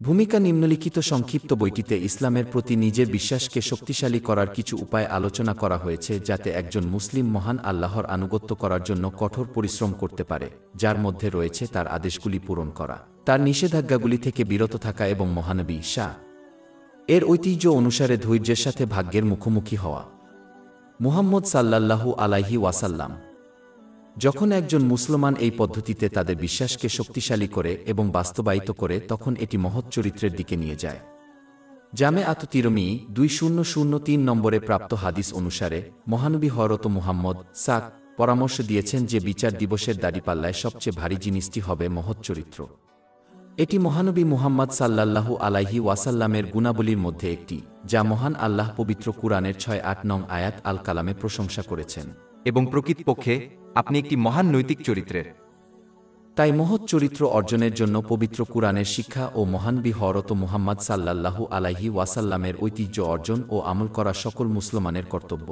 ভূমিকা নিম্নলিখিত সংক্ষিপ্ত বইটিতে ইসলামের প্রতি নিজের বিশ্বাসকে শক্তিশালী করার কিছু উপায় আলোচনা করা হয়েছে যাতে একজন মুসলিম মহান আল্লাহর আনুগত্য করার জন্য কঠোর পরিশ্রম করতে পারে, যার মধ্যে রয়েছে তার আদেশগুলি পূরণ করা, তার নিষেধাজ্ঞাগুলি থেকে বিরত থাকা এবং মহানবী শাহ এর ঐতিহ্য অনুসারে ধৈর্যের সাথে ভাগ্যের মুখোমুখি হওয়া। মুহাম্মদ সাল্লাল্লাহু আলাইহি ওয়াসাল্লাম। যখন একজন মুসলমান এই পদ্ধতিতে তাদের বিশ্বাসকে শক্তিশালী করে এবং বাস্তবায়িত করে তখন এটি মহৎ চরিত্রের দিকে নিয়ে যায়। জামে আত-তিরমিযী 2003 নম্বরে প্রাপ্ত হাদিস অনুসারে মহানবী হযরত মুহাম্মদ সাক পরামর্শ দিয়েছেন যে বিচার দিবসের দাড়িপাল্লায় সবচেয়ে ভারী জিনিসটি হবে মহৎ চরিত্র। এটি মহানবী মুহাম্মদ সাল্লাল্লাহু আলাইহি ওয়াসাল্লামের গুণাবলীর মধ্যে একটি, যা মহান আল্লাহ পবিত্র কুরআনের 6-8 নং আয়াত আল কালামে প্রশংসা করেছেন। এবং প্রকৃতপক্ষে আপনি একটি মহান নৈতিক চরিত্রের। তাই মহৎ চরিত্র অর্জনের জন্য পবিত্র কুরআনের শিক্ষা ও মহানবী হযরত মুহাম্মদ সাল্লাল্লাহু আলাইহি ওয়াসাল্লামের ঐতিহ্য অর্জন ও আমল করা সকল মুসলমানের কর্তব্য।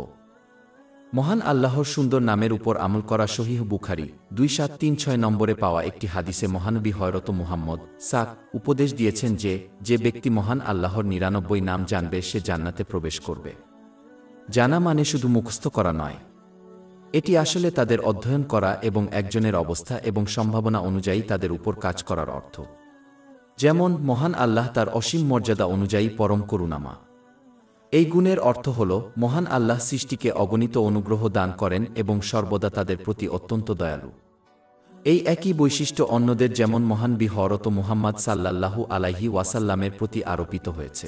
মহান আল্লাহর সুন্দর নামের উপর আমল করা সহিহ বুখারী 2736 নম্বরে পাওয়া একটি হাদিসে মহানবী হযরত মুহাম্মদ সাক উপদেশ দিয়েছেন যে, যে ব্যক্তি মহান আল্লাহর 99 নাম জানবে সে জান্নাতে প্রবেশ করবে। জানা মানে শুধু মুখস্থ করা নয়, এটি আসলে তাদের অধ্যয়ন করা এবং একজনের অবস্থা এবং সম্ভাবনা অনুযায়ী তাদের উপর কাজ করার অর্থ। যেমন মহান আল্লাহ তার অসীম মর্যাদা অনুযায়ী পরম করুণাময়। এই গুণের অর্থ হল মহান আল্লাহ সৃষ্টিকে অগণিত অনুগ্রহ দান করেন এবং সর্বদা তাদের প্রতি অত্যন্ত দয়ালু। এই একই বৈশিষ্ট্য অন্যদের যেমন মহানবী হযরত মুহাম্মদ সাল্লাল্লাহু আলাইহি ওয়াসাল্লামের প্রতি আরোপিত হয়েছে।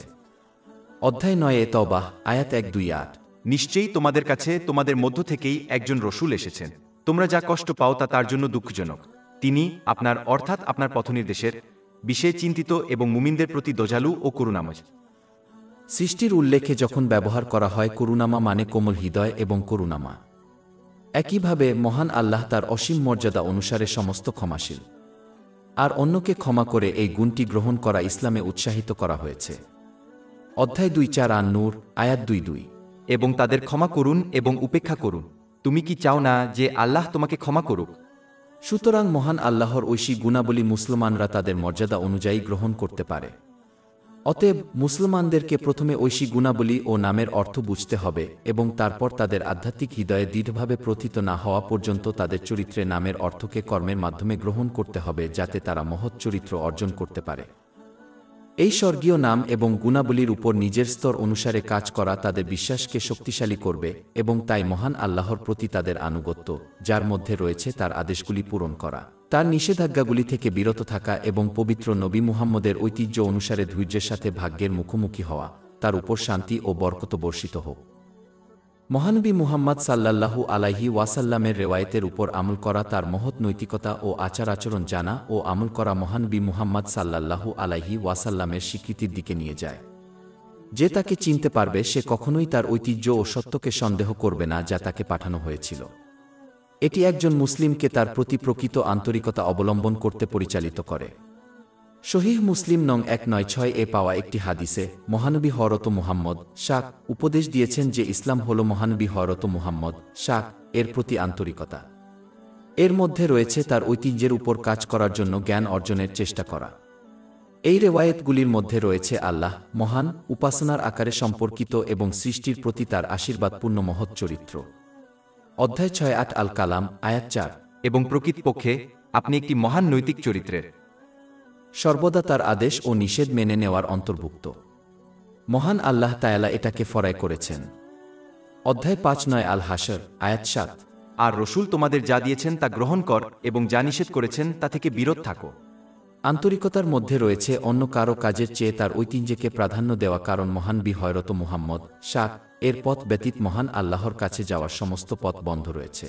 অধ্যায় 9 তওবাহ আয়াত 1-2-8। নিশ্চয়ই তোমাদের কাছে তোমাদের মধ্য থেকেই একজন রসূল এসেছেন। তোমরা যা কষ্ট পাও তা তার জন্য দুঃখজনক। তিনি আপনার অর্থাৎ আপনার পথনির্দেশের বিষয়ে চিন্তিত এবং মুমিনদের প্রতি দয়ালু ও করুণাময়। সৃষ্টির উল্লেখে যখন ব্যবহার করা হয় করুণামা মানে কোমল হৃদয় এবং করুণামা। একইভাবে মহান আল্লাহ তার অসীম মর্যাদা অনুসারে সমস্ত ক্ষমাশীল। আর অন্যকে ক্ষমা করে এই গুণটি গ্রহণ করা ইসলামে উৎসাহিত করা হয়েছে। অধ্যায় 2-4 আন-নূর আয়াত 2-2। এবং তাদের ক্ষমা করুন এবং উপেক্ষা করুন। তুমি কি চাও না যে আল্লাহ তোমাকে ক্ষমা করুক? সুতরাং মহান আল্লাহর ঐশী গুণাবলী মুসলমানরা তাদের মর্যাদা অনুযায়ী গ্রহণ করতে পারে। অতএব মুসলমানদেরকে প্রথমে ঐশী গুণাবলী ও নামের অর্থ বুঝতে হবে এবং তারপর তাদের আধ্যাত্মিক হৃদয়ে দৃঢ়ভাবে প্রথিত না হওয়া পর্যন্ত তাদের চরিত্রে নামের অর্থকে কর্মের মাধ্যমে গ্রহণ করতে হবে যাতে তারা মহৎ চরিত্র অর্জন করতে পারে। এই স্বর্গীয় নাম এবং গুণাবলীর উপর নিজের স্তর অনুসারে কাজ করা তাদের বিশ্বাসকে শক্তিশালী করবে এবং তাই মহান আল্লাহর প্রতি তাদের আনুগত্য, যার মধ্যে রয়েছে তার আদেশগুলি পূরণ করা, তার নিষেধাজ্ঞাগুলি থেকে বিরত থাকা এবং পবিত্র নবী মুহাম্মদের ঐতিহ্য অনুসারে ধৈর্যের সাথে ভাগ্যের মুখোমুখি হওয়া, তার উপর শান্তি ও বরকত বর্ষিত হোক। মহানবী মুহাম্মদ সাল্লাল্লাহু আলাইহি ওয়াসাল্লামের রেওয়ায়েতের উপর আমল করা, তার মহৎ নৈতিকতা ও আচার আচরণ জানা ও আমল করা মহানবী মুহাম্মদ সাল্লাল্লাহু আলাইহি ওয়াসাল্লামের স্বীকৃতির দিকে নিয়ে যায়। যে তাকে চিনতে পারবে সে কখনোই তার ঐতিহ্য ও সত্যকে সন্দেহ করবে না যা তাকে পাঠানো হয়েছিল। এটি একজন মুসলিমকে তার প্রতি প্রকৃত আন্তরিকতা অবলম্বন করতে পরিচালিত করে। সহিহ মুসলিম নং 196 পাওয়া একটি হাদিসে মহানবী হযরত মুহাম্মদ শাক উপদেশ দিয়েছেন যে ইসলাম হল মহানবী হযরত মুহাম্মদ শাক এর প্রতি আন্তরিকতা। এর মধ্যে রয়েছে তার ঐতিহ্যের উপর কাজ করার জন্য জ্ঞান অর্জনের চেষ্টা করা। এই রেওয়ায়েতগুলির মধ্যে রয়েছে আল্লাহ মহান, উপাসনার আকারে সম্পর্কিত এবং সৃষ্টির প্রতি তার আশীর্বাদপূর্ণ মহৎ চরিত্র। অধ্যায় 6-8 আল কালাম আয়াত 4। এবং প্রকৃতপক্ষে আপনি একটি মহান নৈতিক চরিত্রের। সর্বদা তার আদেশ ও নিষেধ মেনে নেওয়ার অন্তর্ভুক্ত। মহান আল্লাহ তাআলা এটাকে ফরজ করেছেন। অধ্যায় 5-9 আল হাশর আয়াত 7। আর রসূল তোমাদের যা দিয়েছেন তা গ্রহণ কর এবং যা নিষেধ করেছেন তা থেকে বিরত থাকো। আন্তরিকতার মধ্যে রয়েছে অন্য কারো কাজের চেয়ে তার ঐতিহ্যকে প্রাধান্য দেওয়া, কারণ মহানবী হযরত মুহাম্মদ শাক এর পথ ব্যতীত মহান আল্লাহর কাছে যাওয়ার সমস্ত পথ বন্ধ রয়েছে।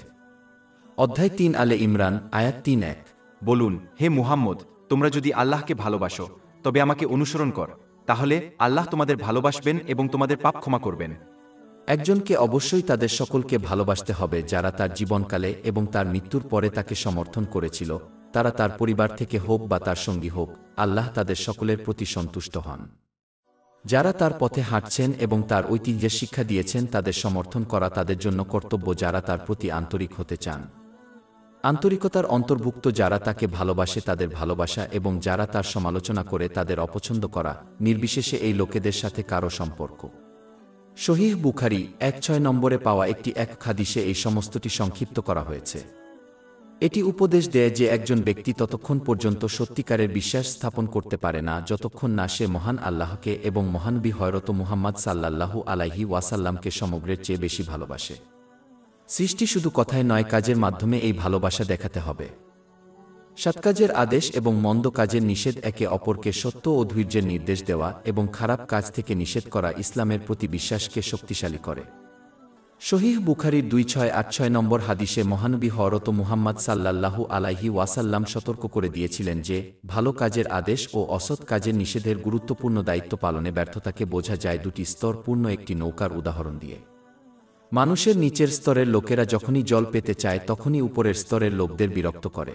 অধ্যায় 3 আলে ইমরান আয়াত 3-1। বলুন, হে মুহাম্মদ, তোমরা যদি আল্লাহকে ভালোবাসো তবে আমাকে অনুসরণ কর, তাহলে আল্লাহ তোমাদের ভালোবাসবেন এবং তোমাদের পাপ ক্ষমা করবেন। একজনকে অবশ্যই তাদের সকলকে ভালোবাসতে হবে যারা তার জীবনকালে এবং তার মৃত্যুর পরে তাকে সমর্থন করেছিল, তারা তার পরিবার থেকে হোক বা তার সঙ্গী হোক, আল্লাহ তাদের সকলের প্রতি সন্তুষ্ট হন। যারা তার পথে হাঁটছেন এবং তার ঐতিহ্যের শিক্ষা দিয়েছেন তাদের সমর্থন করা তাদের জন্য কর্তব্য যারা তার প্রতি আন্তরিক হতে চান। আন্তরিকতার অন্তর্ভুক্ত যারা তাকে ভালোবাসে তাদের ভালোবাসা এবং যারা তার সমালোচনা করে তাদের অপছন্দ করা, নির্বিশেষে এই লোকেদের সাথে কারো সম্পর্ক। সহিহ বুখারী ১৬ নম্বরে পাওয়া একটি হাদিসে এই সমস্তটি সংক্ষিপ্ত করা হয়েছে। এটি উপদেশ দেয় যে একজন ব্যক্তি ততক্ষণ পর্যন্ত সত্যিকারের বিশ্বাস স্থাপন করতে পারে না যতক্ষণ না সে মহান আল্লাহকে এবং মহানবী হযরত মুহাম্মদ সাল্লাল্লাহু আলাইহি ওয়াসাল্লামকে সমগ্রের চেয়ে বেশি ভালোবাসে। সৃষ্টি শুধু কথায় নয়, কাজের মাধ্যমে এই ভালোবাসা দেখাতে হবে। সৎ কাজের আদেশ এবং মন্দ কাজের নিষেধ, একে অপরকে সত্য ও ধৈর্যের নির্দেশ দেওয়া এবং খারাপ কাজ থেকে নিষেধ করা ইসলামের প্রতি বিশ্বাসকে শক্তিশালী করে। সহিহ বুখারীর ২৬৮৬ নম্বর হাদিসে মহানবী হযরত মুহাম্মদ সাল্লাল্লাহু আলাইহি ওয়াসাল্লাম সতর্ক করে দিয়েছিলেন যে ভালো কাজের আদেশ ও অসৎ কাজের নিষেধের গুরুত্বপূর্ণ দায়িত্ব পালনে ব্যর্থতাকে বোঝা যায় দুটি স্তরপূর্ণ একটি নৌকার উদাহরণ দিয়ে। মানুষের নিচের স্তরের লোকেরা যখনই জল পেতে চায় তখনই উপরের স্তরের লোকদের বিরক্ত করে।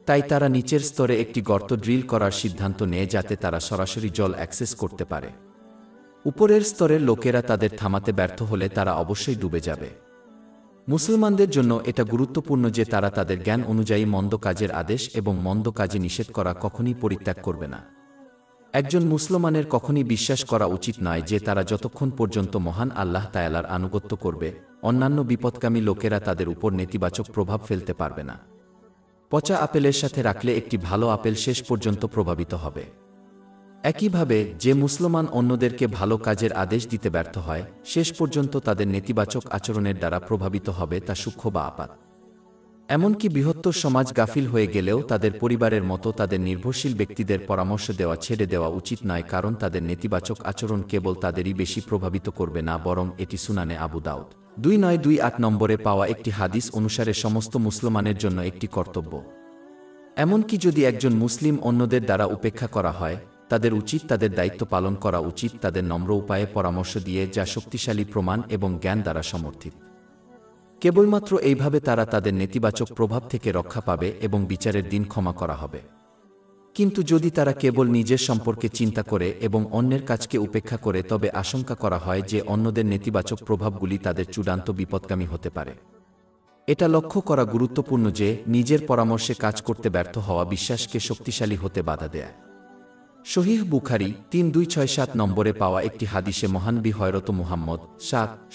তাই তারা নিচের স্তরে একটি গর্ত ড্রিল করার সিদ্ধান্ত নেয় যাতে তারা সরাসরি জল অ্যাক্সেস করতে পারে। উপরের স্তরের লোকেরা তাদের থামাতে ব্যর্থ হলে তারা অবশ্যই ডুবে যাবে। মুসলমানদের জন্য এটা গুরুত্বপূর্ণ যে তারা তাদের জ্ঞান অনুযায়ী মন্দ কাজের আদেশ এবং মন্দ কাজে নিষেধ করা কখনই পরিত্যাগ করবে না। একজন মুসলমানের কখনই বিশ্বাস করা উচিত নয় যে তারা যতক্ষণ পর্যন্ত মহান আল্লাহ তাআলার আনুগত্য করবে, অন্যান্য বিপদকামী লোকেরা তাদের উপর নেতিবাচক প্রভাব ফেলতে পারবে না। পচা আপেলের সাথে রাখলে একটি ভালো আপেল শেষ পর্যন্ত প্রভাবিত হবে। একইভাবে যে মুসলমান অন্যদেরকে ভালো কাজের আদেশ দিতে ব্যর্থ হয়, শেষ পর্যন্ত তাদের নেতিবাচক আচরণের দ্বারা প্রভাবিত হবে তা সূক্ষ্ম বা আপাত। এমনকি বৃহত্তর সমাজ গাফিল হয়ে গেলেও তাদের পরিবারের মতো তাদের নির্ভরশীল ব্যক্তিদের পরামর্শ দেওয়া ছেড়ে দেওয়া উচিত নয়, কারণ তাদের নেতিবাচক আচরণ কেবল তাদেরই বেশি প্রভাবিত করবে না, বরং এটি সুনানে আবু দাউদ ২৯২৮ নম্বরে পাওয়া একটি হাদিস অনুসারে সমস্ত মুসলমানের জন্য একটি কর্তব্য। এমনকি যদি একজন মুসলিম অন্যদের দ্বারা উপেক্ষা করা হয়, তাদের উচিত তাদের দায়িত্ব পালন করা উচিত তাদের নম্র উপায়ে পরামর্শ দিয়ে, যা শক্তিশালী প্রমাণ এবং জ্ঞান দ্বারা সমর্থিত। কেবলমাত্র এইভাবে তারা তাদের নেতিবাচক প্রভাব থেকে রক্ষা পাবে এবং বিচারের দিন ক্ষমা করা হবে। কিন্তু যদি তারা কেবল নিজের সম্পর্কে চিন্তা করে এবং অন্যের কাজকে উপেক্ষা করে, তবে আশঙ্কা করা হয় যে অন্যদের নেতিবাচক প্রভাবগুলি তাদের চূড়ান্ত বিপদগামী হতে পারে। এটা লক্ষ্য করা গুরুত্বপূর্ণ যে নিজের পরামর্শে কাজ করতে ব্যর্থ হওয়া বিশ্বাসকে শক্তিশালী হতে বাধা দেয়। সহিহ বুখারী ৩২৬৭ নম্বরে পাওয়া একটি হাদিসে মহানবী হযরত মুহাম্মদ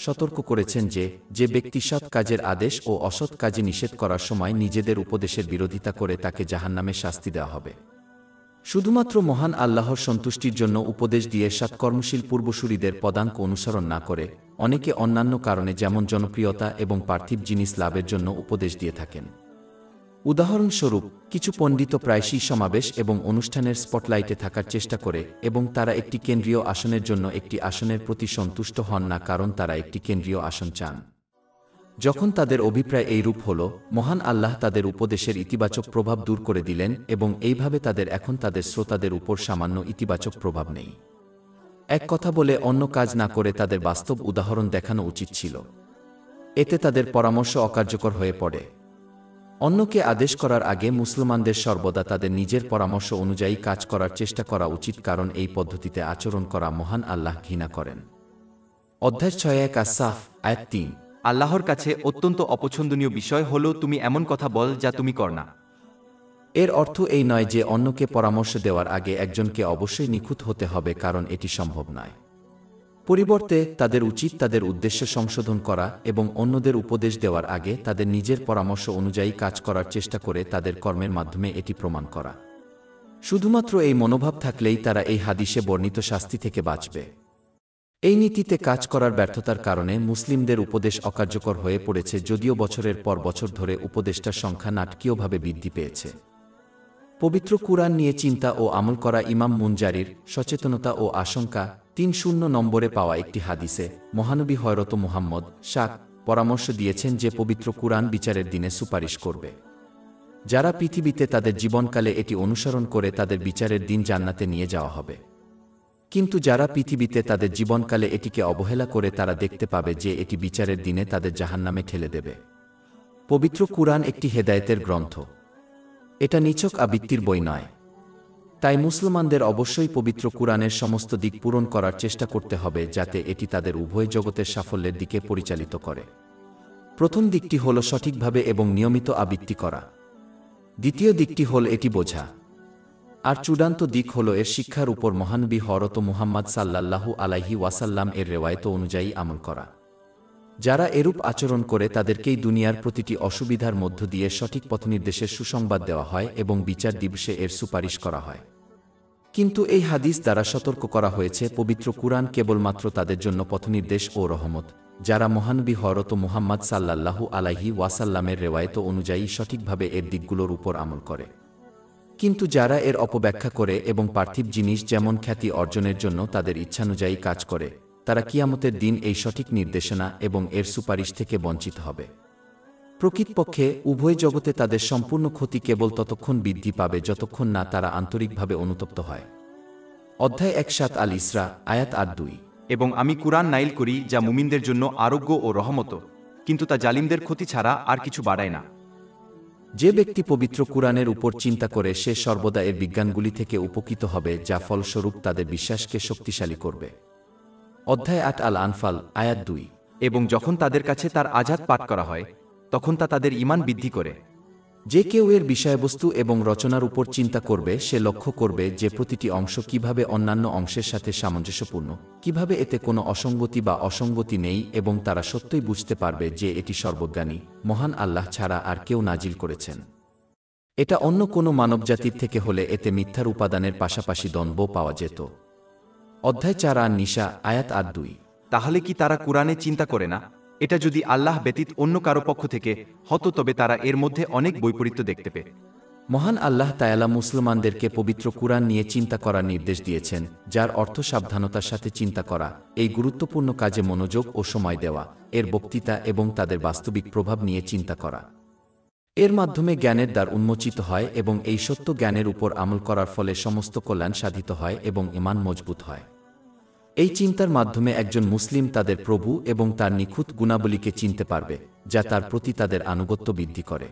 সতর্ক করেছেন যে যে ব্যক্তি সৎ কাজের আদেশ ও অসৎ কাজে নিষেধ করার সময় নিজেদের উপদেশের বিরোধিতা করে তাকে জাহান্নামে শাস্তি দেওয়া হবে। শুধুমাত্র মহান আল্লাহর সন্তুষ্টির জন্য উপদেশ দিয়ে সৎকর্মশীল পূর্বসূরীদের পদাঙ্ক অনুসরণ না করে অনেকে অন্যান্য কারণে, যেমন জনপ্রিয়তা এবং পার্থিব জিনিস লাভের জন্য উপদেশ দিয়ে থাকেন। উদাহরণস্বরূপ, কিছু পণ্ডিত প্রায়শই সমাবেশ এবং অনুষ্ঠানের স্পটলাইটে থাকার চেষ্টা করে এবং তারা একটি কেন্দ্রীয় আসনের জন্য একটি আসনের প্রতি সন্তুষ্ট হন না, কারণ তারা একটি কেন্দ্রীয় আসন চান। যখন তাদের অভিপ্রায় এইরূপ হল, মহান আল্লাহ তাদের উপদেশের ইতিবাচক প্রভাব দূর করে দিলেন এবং এইভাবে তাদের এখন তাদের শ্রোতাদের উপর সামান্য ইতিবাচক প্রভাব নেই। এক কথা বলে অন্য কাজ না করে তাদের বাস্তব উদাহরণ দেখানো উচিত ছিল। এতে তাদের পরামর্শ অকার্যকর হয়ে পড়ে। অন্যকে আদেশ করার আগে মুসলমানদের সর্বদা তাদের নিজের পরামর্শ অনুযায়ী কাজ করার চেষ্টা করা উচিত, কারণ এই পদ্ধতিতে আচরণ করা মহান আল্লাহ ঘৃণা করেন। অধ্যায় ৬ আস-সাফ আয়াত ৩। আল্লাহর কাছে অত্যন্ত অপছন্দনীয় বিষয় হল তুমি এমন কথা বল যা তুমি কর না। এর অর্থ এই নয় যে অন্যকে পরামর্শ দেওয়ার আগে একজনকে অবশ্যই নিখুঁত হতে হবে, কারণ এটি সম্ভব নয়। পরিবর্তে তাদের উচিত তাদের উদ্দেশ্য সংশোধন করা এবং অন্যদের উপদেশ দেওয়ার আগে তাদের নিজের পরামর্শ অনুযায়ী কাজ করার চেষ্টা করে তাদের কর্মের মাধ্যমে এটি প্রমাণ করা। শুধুমাত্র এই মনোভাব থাকলেই তারা এই হাদিসে বর্ণিত শাস্তি থেকে বাঁচবে। এই নীতিতে কাজ করার ব্যর্থতার কারণে মুসলিমদের উপদেশ অকার্যকর হয়ে পড়েছে, যদিও বছরের পর বছর ধরে উপদেষ্টার সংখ্যা নাটকীয়ভাবে বৃদ্ধি পেয়েছে। পবিত্র কুরআন নিয়ে চিন্তা ও আমল করা ইমাম মুনজারির সচেতনতা ও আশঙ্কা ৩০ নম্বরে পাওয়া একটি হাদিসে মহানবী হযরত মুহাম্মদ পরামর্শ দিয়েছেন যে পবিত্র কুরআন বিচারের দিনে সুপারিশ করবে। যারা পৃথিবীতে তাদের জীবনকালে এটি অনুসরণ করে তাদের বিচারের দিন জান্নাতে নিয়ে যাওয়া হবে, কিন্তু যারা পৃথিবীতে তাদের জীবনকালে এটিকে অবহেলা করে তারা দেখতে পাবে যে এটি বিচারের দিনে তাদের জাহান্নামে ঠেলে দেবে। পবিত্র কুরআন একটি হেদায়েতের গ্রন্থ, এটা নিছক আবৃত্তির বই নয়। তাই মুসলমানদের অবশ্যই পবিত্র কুরআনের সমস্ত দিক পূরণ করার চেষ্টা করতে হবে যাতে এটি তাদের উভয় জগতের সাফল্যের দিকে পরিচালিত করে। প্রথম দিকটি হল সঠিকভাবে এবং নিয়মিত আবৃত্তি করা। দ্বিতীয় দিকটি হল এটি বোঝা। আর চূড়ান্ত দিক হল এর শিক্ষার উপর মহানবী হযরত মুহাম্মদ সাল্লাল্লাহু আলাইহি ওয়াসাল্লাম এর রেওয়ায়েত অনুযায়ী আমল করা। যারা এরূপ আচরণ করে তাদেরকেই দুনিয়ার প্রতিটি অসুবিধার মধ্য দিয়ে সঠিক পথনির্দেশের সুসংবাদ দেওয়া হয় এবং বিচার দিবসে এর সুপারিশ করা হয়। কিন্তু এই হাদিস দ্বারা সতর্ক করা হয়েছে পবিত্র কুরআন কেবলমাত্র তাদের জন্য পথনির্দেশ ও রহমত, যারা মহানবী হযরত মুহাম্মদ সাল্লাল্লাহু আলাইহি ওয়াসাল্লামের রেওয়ায়েত অনুযায়ী সঠিকভাবে এর দিকগুলোর উপর আমল করে। কিন্তু যারা এর অপব্যাখ্যা করে এবং পার্থিব জিনিস যেমন খ্যাতি অর্জনের জন্য তাদের ইচ্ছানুযায়ী কাজ করে, তারা কিয়ামতের দিন এই সঠিক নির্দেশনা এবং এর সুপারিশ থেকে বঞ্চিত হবে। প্রকৃতপক্ষে উভয় জগতে তাদের সম্পূর্ণ ক্ষতি কেবল ততক্ষণ বৃদ্ধি পাবে যতক্ষণ না তারা আন্তরিকভাবে অনুতপ্ত হয়। অধ্যায় ১৭ আল ইসরা, আয়াত ৮-২। এবং আমি কুরআন নাইল করি যা মুমিনদের জন্য আরোগ্য ও রহমত, কিন্তু তা জালিমদের ক্ষতি ছাড়া আর কিছু বাড়ায় না। যে ব্যক্তি পবিত্র কুরআনের উপর চিন্তা করে সে সর্বদা এর বিজ্ঞানগুলি থেকে উপকৃত হবে, যা ফলস্বরূপ তাদের বিশ্বাসকে শক্তিশালী করবে। অধ্যায় ৮ আল আনফাল, আয়াত ২। এবং যখন তাদের কাছে তার আযাদ পাঠ করা হয় তখন তা তাদের ঈমান বৃদ্ধি করে। যে কেউ এর বিষয়বস্তু এবং রচনার উপর চিন্তা করবে সে লক্ষ্য করবে যে প্রতিটি অংশ কিভাবে অন্যান্য অংশের সাথে সামঞ্জস্যপূর্ণ, কিভাবে এতে কোনো অসঙ্গতি বা অসঙ্গতি নেই, এবং তারা সত্যই বুঝতে পারবে যে এটি সর্বজ্ঞানী মহান আল্লাহ ছাড়া আর কেউ নাজিল করেছেন। এটা অন্য কোনো মানবজাতির থেকে হলে এতে মিথ্যার উপাদানের পাশাপাশি দ্বন্দ্ব পাওয়া যেত। অধ্যায় ৪ আন নিসা, আয়াত ৮-২। তাহলে কি তারা কুরআনে চিন্তা করে না? এটা যদি আল্লাহ ব্যতীত অন্য কারো পক্ষ থেকে হতো তবে তারা এর মধ্যে অনেক বৈপরীত্য দেখতে পেত। মহান আল্লাহ তাআলা মুসলমানদেরকে পবিত্র কুরআন নিয়ে চিন্তা করার নির্দেশ দিয়েছেন, যার অর্থ সাবধানতার সাথে চিন্তা করা, এই গুরুত্বপূর্ণ কাজে মনোযোগ ও সময় দেওয়া, এর বক্তৃতা এবং তাদের বাস্তবিক প্রভাব নিয়ে চিন্তা করা। এর মাধ্যমে জ্ঞানের দ্বার উন্মোচিত হয় এবং এই সত্য জ্ঞানের উপর আমল করার ফলে সমস্ত কল্যাণ সাধিত হয় এবং ঈমান মজবুত হয়। এই চিন্তার মাধ্যমে একজন মুসলিম তাদের প্রভু এবং তার নিখুঁত গুণাবলীকে চিনতে পারবে, যা তার প্রতি তাদের আনুগত্য বৃদ্ধি করে।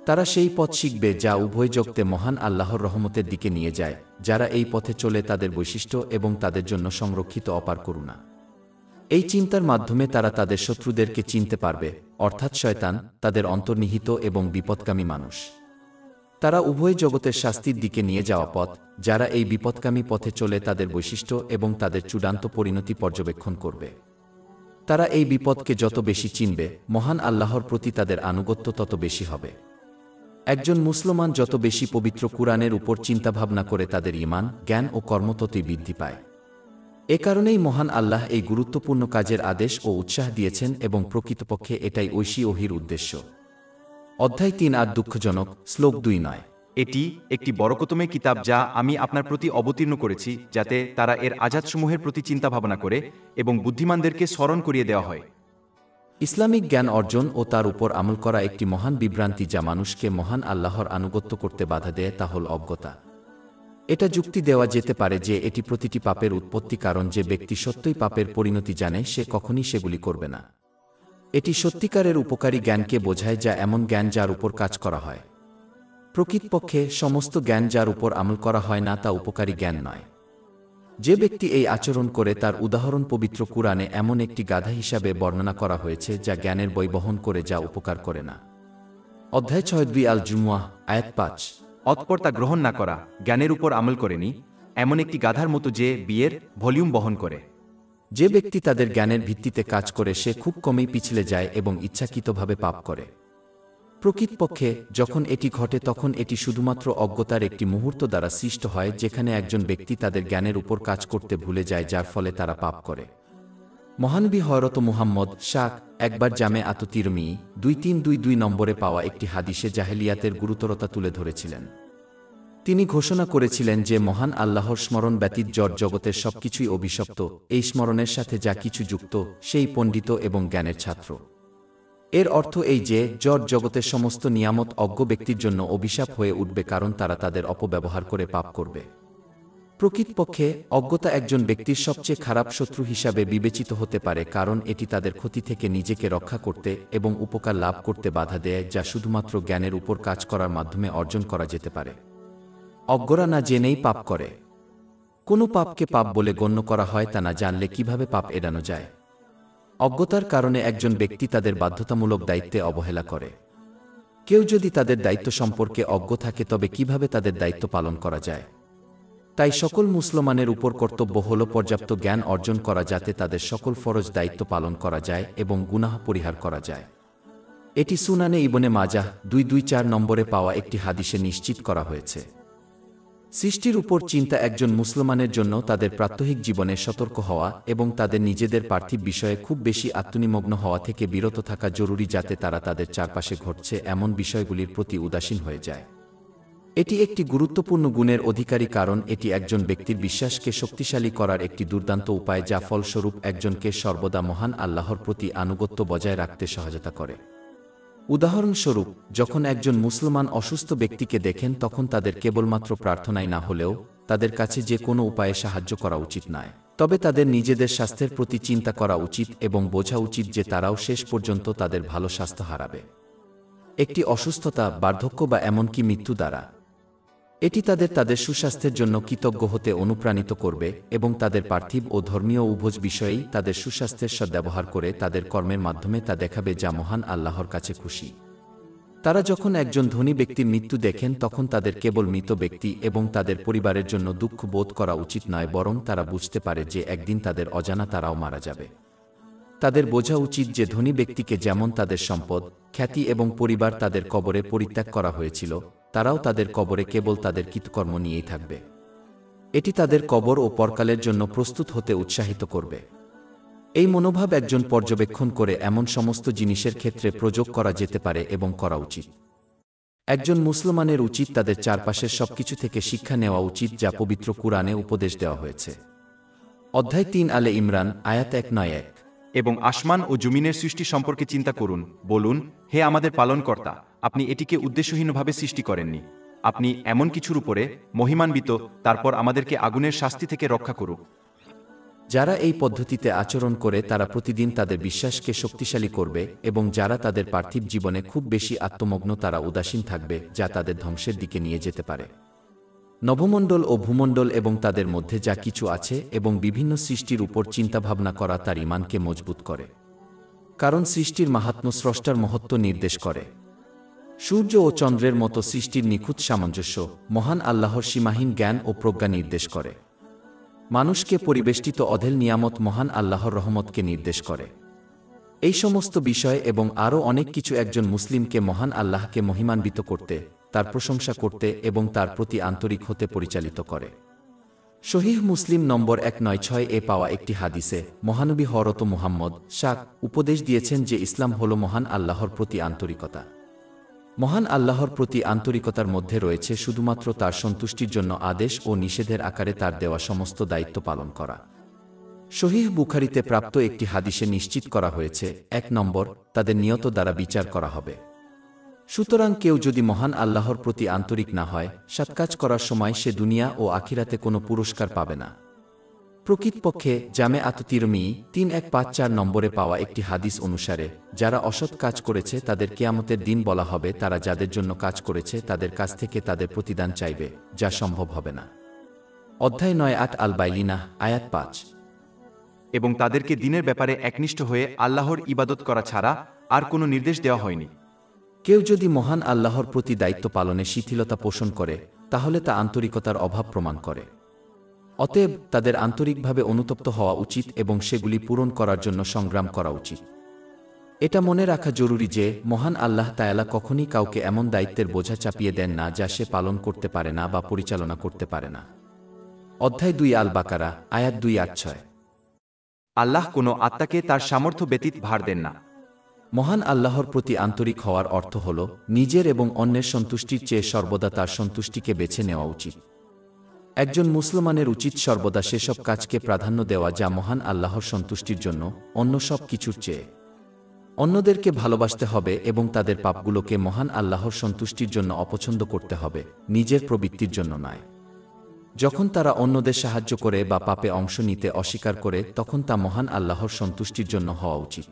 তারা সেই পথ শিখবে যা উভয় জগতে মহান আল্লাহর রহমতের দিকে নিয়ে যায়। যারা এই পথে চলে তাদের বৈশিষ্ট্য এবং তাদের জন্য সংরক্ষিত অপার করুণা। এই চিন্তার মাধ্যমে তারা তাদের শত্রুদেরকে চিনতে পারবে, অর্থাৎ শয়তান, তাদের অন্তর্নিহিত এবং বিপদগামী মানুষ। তারা উভয় জগতের শাস্তির দিকে নিয়ে যাওয়া পথ। যারা এই বিপদগামী পথে চলে তাদের বৈশিষ্ট্য এবং তাদের চূড়ান্ত পরিণতি পর্যবেক্ষণ করবে। তারা এই বিপদকে যত বেশি চিনবে, মহান আল্লাহর প্রতি তাদের আনুগত্য তত বেশি হবে। একজন মুসলমান যত বেশি পবিত্র কুরআনের উপর চিন্তাভাবনা করে তাদের ঈমান, জ্ঞান ও কর্ম ততই বৃদ্ধি পায়। এ কারণেই মহান আল্লাহ এই গুরুত্বপূর্ণ কাজের আদেশ ও উৎসাহ দিয়েছেন এবং প্রকৃতপক্ষে এটাই ঐশী ওহীর উদ্দেশ্য। অধ্যায় ৩ আর দুঃখজনক, শ্লোক ২-৯। এটি একটি বরকতময় কিতাব যা আমি আপনার প্রতি অবতীর্ণ করেছি, যাতে তারা এর আযাদসমূহের প্রতি চিন্তা ভাবনা করে এবং বুদ্ধিমানদেরকে স্মরণ করিয়ে দেওয়া হয়। ইসলামিক জ্ঞান অর্জন ও তার উপর আমল করা একটি মহান বিভ্রান্তি যা মানুষকে মহান আল্লাহর আনুগত্য করতে বাধা দেয়, তা হল অজ্ঞতা। এটা যুক্তি দেওয়া যেতে পারে যে এটি প্রতিটি পাপের উৎপত্তি, কারণ যে ব্যক্তি সত্যই পাপের পরিণতি জানে সে কখনই সেগুলি করবে না। এটি সত্যিকারের উপকারী জ্ঞানকে বোঝায়, যা এমন জ্ঞান যার উপর কাজ করা হয়। প্রকৃতপক্ষে সমস্ত জ্ঞান যার উপর আমল করা হয় না তা উপকারী জ্ঞান নয়। যে ব্যক্তি এই আচরণ করে তার উদাহরণ পবিত্র কুরআনে এমন একটি গাধা হিসাবে বর্ণনা করা হয়েছে যা জ্ঞানের বই বহন করে যা উপকার করে না। অধ্যায় ৬ আল জুমুয়াহ, আয়াত ৫। অতঃপর তা গ্রহণ না করা, জ্ঞানের উপর আমল করেনি, এমন একটি গাধার মতো যে বিয়ের ভলিউম বহন করে। যে ব্যক্তি তাদের জ্ঞানের ভিত্তিতে কাজ করে সে খুব কমই পিছলে যায় এবং ইচ্ছাকৃতভাবে পাপ করে। প্রকৃতপক্ষে যখন এটি ঘটে তখন এটি শুধুমাত্র অজ্ঞতার একটি মুহূর্ত দ্বারা সৃষ্ট হয়, যেখানে একজন ব্যক্তি তাদের জ্ঞানের উপর কাজ করতে ভুলে যায়, যার ফলে তারা পাপ করে। মহানবী হযরত মুহাম্মদ শাক একবার জামে আত তিরমিজি 2322 নম্বরে পাওয়া একটি হাদিসে জাহেলিয়াতের গুরুতরতা তুলে ধরেছিলেন। তিনি ঘোষণা করেছিলেন যে মহান আল্লাহর স্মরণ ব্যতীত জড় জগতের সবকিছুই অভিশপ্ত, এই স্মরণের সাথে যা কিছু যুক্ত সেই পণ্ডিত এবং জ্ঞানের ছাত্র। এর অর্থ এই যে জড় জগতের সমস্ত নিয়ামত অজ্ঞ ব্যক্তির জন্য অভিশাপ হয়ে উঠবে, কারণ তারা তাদের অপব্যবহার করে পাপ করবে। প্রকৃতপক্ষে অজ্ঞতা একজন ব্যক্তির সবচেয়ে খারাপ শত্রু হিসাবে বিবেচিত হতে পারে, কারণ এটি তাদের ক্ষতি থেকে নিজেকে রক্ষা করতে এবং উপকার লাভ করতে বাধা দেয়, যা শুধুমাত্র জ্ঞানের উপর কাজ করার মাধ্যমে অর্জন করা যেতে পারে। অজ্ঞরা না জেনেই পাপ করে। কোনো পাপকে পাপ বলে গণ্য করা হয় তা না জানলে কিভাবে পাপ এড়ানো যায়। অজ্ঞতার কারণে একজন ব্যক্তি তাদের বাধ্যতামূলক দায়িত্বে অবহেলা করে। কেউ যদি তাদের দায়িত্ব সম্পর্কে অজ্ঞ থাকে তবে কিভাবে তাদের দায়িত্ব পালন করা যায়? তাই সকল মুসলমানের উপর কর্তব্য হল পর্যাপ্ত জ্ঞান অর্জন করা যাতে তাদের সকল ফরজ দায়িত্ব পালন করা যায় এবং গুনাহ পরিহার করা যায়। এটি সুনানে ইবনে মাজাহ 224 নম্বরে পাওয়া একটি হাদিসে নিশ্চিত করা হয়েছে। সৃষ্টির উপর চিন্তা একজন মুসলমানের জন্য তাদের প্রাত্যহিক জীবনে সতর্ক হওয়া এবং তাদের নিজেদের পার্থিব বিষয়ে খুব বেশি আত্মনিমগ্ন হওয়া থেকে বিরত থাকা জরুরি যাতে তারা তাদের চারপাশে ঘটছে এমন বিষয়গুলির প্রতি উদাসীন হয়ে যায়। এটি একটি গুরুত্বপূর্ণ গুণের অধিকারী কারণ এটি একজন ব্যক্তির বিশ্বাসকে শক্তিশালী করার একটি দুর্দান্ত উপায় যা ফলস্বরূপ একজনকে সর্বদা মহান আল্লাহর প্রতি আনুগত্য বজায় রাখতে সহায়তা করে। উদাহরণস্বরূপ, যখন একজন মুসলমান অসুস্থ ব্যক্তিকে দেখেন তখন তাদের কেবলমাত্র প্রার্থনাই না হলেও তাদের কাছে যে কোনো উপায়ে সাহায্য করা উচিত নয়, তবে তাদের নিজেদের স্বাস্থ্যের প্রতি চিন্তা করা উচিত এবং বোঝা উচিত যে তারাও শেষ পর্যন্ত তাদের ভালো স্বাস্থ্য হারাবে একটি অসুস্থতা, বার্ধক্য বা এমনকি মৃত্যু দ্বারা। এটি তাদের সুস্বাস্থ্যের জন্য কৃতজ্ঞ হতে অনুপ্রাণিত করবে এবং তাদের পার্থিব ও ধর্মীয় উভয় বিষয়েই তাদের সুস্বাস্থ্যের সদ্ব্যবহার করে তাদের কর্মের মাধ্যমে তা দেখাবে যা মহান আল্লাহর কাছে খুশি। তারা যখন একজন ধনী ব্যক্তির মৃত্যু দেখেন তখন তাদের কেবল মৃত ব্যক্তি এবং তাদের পরিবারের জন্য দুঃখ বোধ করা উচিত নয়, বরং তারা বুঝতে পারে যে একদিন তাদের অজানা তারাও মারা যাবে। তাদের বোঝা উচিত যে ধনী ব্যক্তিকে যেমন তাদের সম্পদ, খ্যাতি এবং পরিবার তাদের কবরে পরিত্যাগ করা হয়েছিল, তারাও তাদের কবরে কেবল তাদের কৃতকর্ম নিয়েই থাকবে। এটি তাদের কবর ও পরকালের জন্য প্রস্তুত হতে উৎসাহিত করবে। এই মনোভাব একজন পর্যবেক্ষণ করে এমন সমস্ত জিনিসের ক্ষেত্রে প্রয়োগ করা যেতে পারে এবং করা উচিত। একজন মুসলমানের উচিত তাদের চারপাশের সবকিছু থেকে শিক্ষা নেওয়া উচিত যা পবিত্র কুরআনে উপদেশ দেওয়া হয়েছে। অধ্যায় 3 আলে ইমরান, আয়াত 191। এবং আসমান ও জমিনের সৃষ্টি সম্পর্কে চিন্তা করুন, বলুন, হে আমাদের পালনকর্তা, আপনি এটিকে উদ্দেশ্যহীনভাবে সৃষ্টি করেননি। আপনি এমন কিছুর উপরে মহিমান্বিত, তারপর আমাদেরকে আগুনের শাস্তি থেকে রক্ষা করুক। যারা এই পদ্ধতিতে আচরণ করে তারা প্রতিদিন তাদের বিশ্বাসকে শক্তিশালী করবে এবং যারা তাদের পার্থিব জীবনে খুব বেশি আত্মমগ্ন তারা উদাসীন থাকবে যা তাদের ধ্বংসের দিকে নিয়ে যেতে পারে। নভমণ্ডল ও ভূমণ্ডল এবং তাদের মধ্যে যা কিছু আছে এবং বিভিন্ন সৃষ্টির উপর চিন্তাভাবনা করা তার ঈমানকে মজবুত করে, কারণ সৃষ্টির মাহাত্ম্য স্রষ্টার মহত্ব নির্দেশ করে। সূর্য ও চন্দ্রের মতো সৃষ্টির নিখুঁত সামঞ্জস্য মহান আল্লাহর সীমাহীন জ্ঞান ও প্রজ্ঞা নির্দেশ করে। মানুষকে পরিবেষ্টিত অঢেল নিয়ামত মহান আল্লাহর রহমতকে নির্দেশ করে। এই সমস্ত বিষয় এবং আরও অনেক কিছু একজন মুসলিমকে মহান আল্লাহকে মহিমান্বিত করতে, তার প্রশংসা করতে এবং তার প্রতি আন্তরিক হতে পরিচালিত করে। সহিহ মুসলিম নম্বর 196 এ পাওয়া একটি হাদিসে মহানবী হযরত মুহাম্মদ উপদেশ দিয়েছেন যে ইসলাম হল মহান আল্লাহর প্রতি আন্তরিকতা। মহান আল্লাহর প্রতি আন্তরিকতার মধ্যে রয়েছে শুধুমাত্র তার সন্তুষ্টির জন্য আদেশ ও নিষেধের আকারে তার দেওয়া সমস্ত দায়িত্ব পালন করা। সহিহ বুখারীতে প্রাপ্ত একটি হাদিসে নিশ্চিত করা হয়েছে, 1 নম্বর, তাদের নিয়ত দ্বারা বিচার করা হবে। সুতরাং কেউ যদি মহান আল্লাহর প্রতি আন্তরিক না হয়, সৎকাজ করার সময় সে দুনিয়া ও আখিরাতে কোনো পুরস্কার পাবে না। প্রকৃতপক্ষে জামে তিরমিজি 3154 নম্বরে পাওয়া একটি হাদিস অনুসারে যারা অসৎ কাজ করেছে তাদের কিয়ামতের দিন বলা হবে তারা যাদের জন্য কাজ করেছে তাদের কাছ থেকে তাদের প্রতিদান চাইবে, যা সম্ভব হবে না। অধ্যায় 9 আল বাইলিনা, আয়াত 5। এবং তাদেরকে দিনের ব্যাপারে একনিষ্ঠ হয়ে আল্লাহর ইবাদত করা ছাড়া আর কোনো নির্দেশ দেওয়া হয়নি। কেউ যদি মহান আল্লাহর প্রতি দায়িত্ব পালনে শিথিলতা পোষণ করে তাহলে তা আন্তরিকতার অভাব প্রমাণ করে। অতএব তাদের আন্তরিকভাবে অনুতপ্ত হওয়া উচিত এবং সেগুলি পূরণ করার জন্য সংগ্রাম করা উচিত। এটা মনে রাখা জরুরি যে মহান আল্লাহ তাআলা কখনই কাউকে এমন দায়িত্বের বোঝা চাপিয়ে দেন না যা সে পালন করতে পারে না বা পরিচালনা করতে পারে না। অধ্যায় 2 আল বাকারা, আয়াত 286। আল্লাহ কোনো আত্মাকে তার সামর্থ্য ব্যতীত ভার দেন না। মহান আল্লাহর প্রতি আন্তরিক হওয়ার অর্থ হল নিজের এবং অন্যের সন্তুষ্টির চেয়ে সর্বদা তার সন্তুষ্টিকে বেছে নেওয়া উচিত। একজন মুসলমানের উচিত সর্বদা সেসব কাজকে প্রাধান্য দেওয়া যা মহান আল্লাহর সন্তুষ্টির জন্য, অন্য সব কিছুর চেয়ে। অন্যদেরকে ভালোবাসতে হবে এবং তাদের পাপগুলোকে মহান আল্লাহর সন্তুষ্টির জন্য অপছন্দ করতে হবে, নিজের প্রবৃত্তির জন্য নয়। যখন তারা অন্যদের সাহায্য করে বা পাপে অংশ নিতে অস্বীকার করে তখন তা মহান আল্লাহর সন্তুষ্টির জন্য হওয়া উচিত।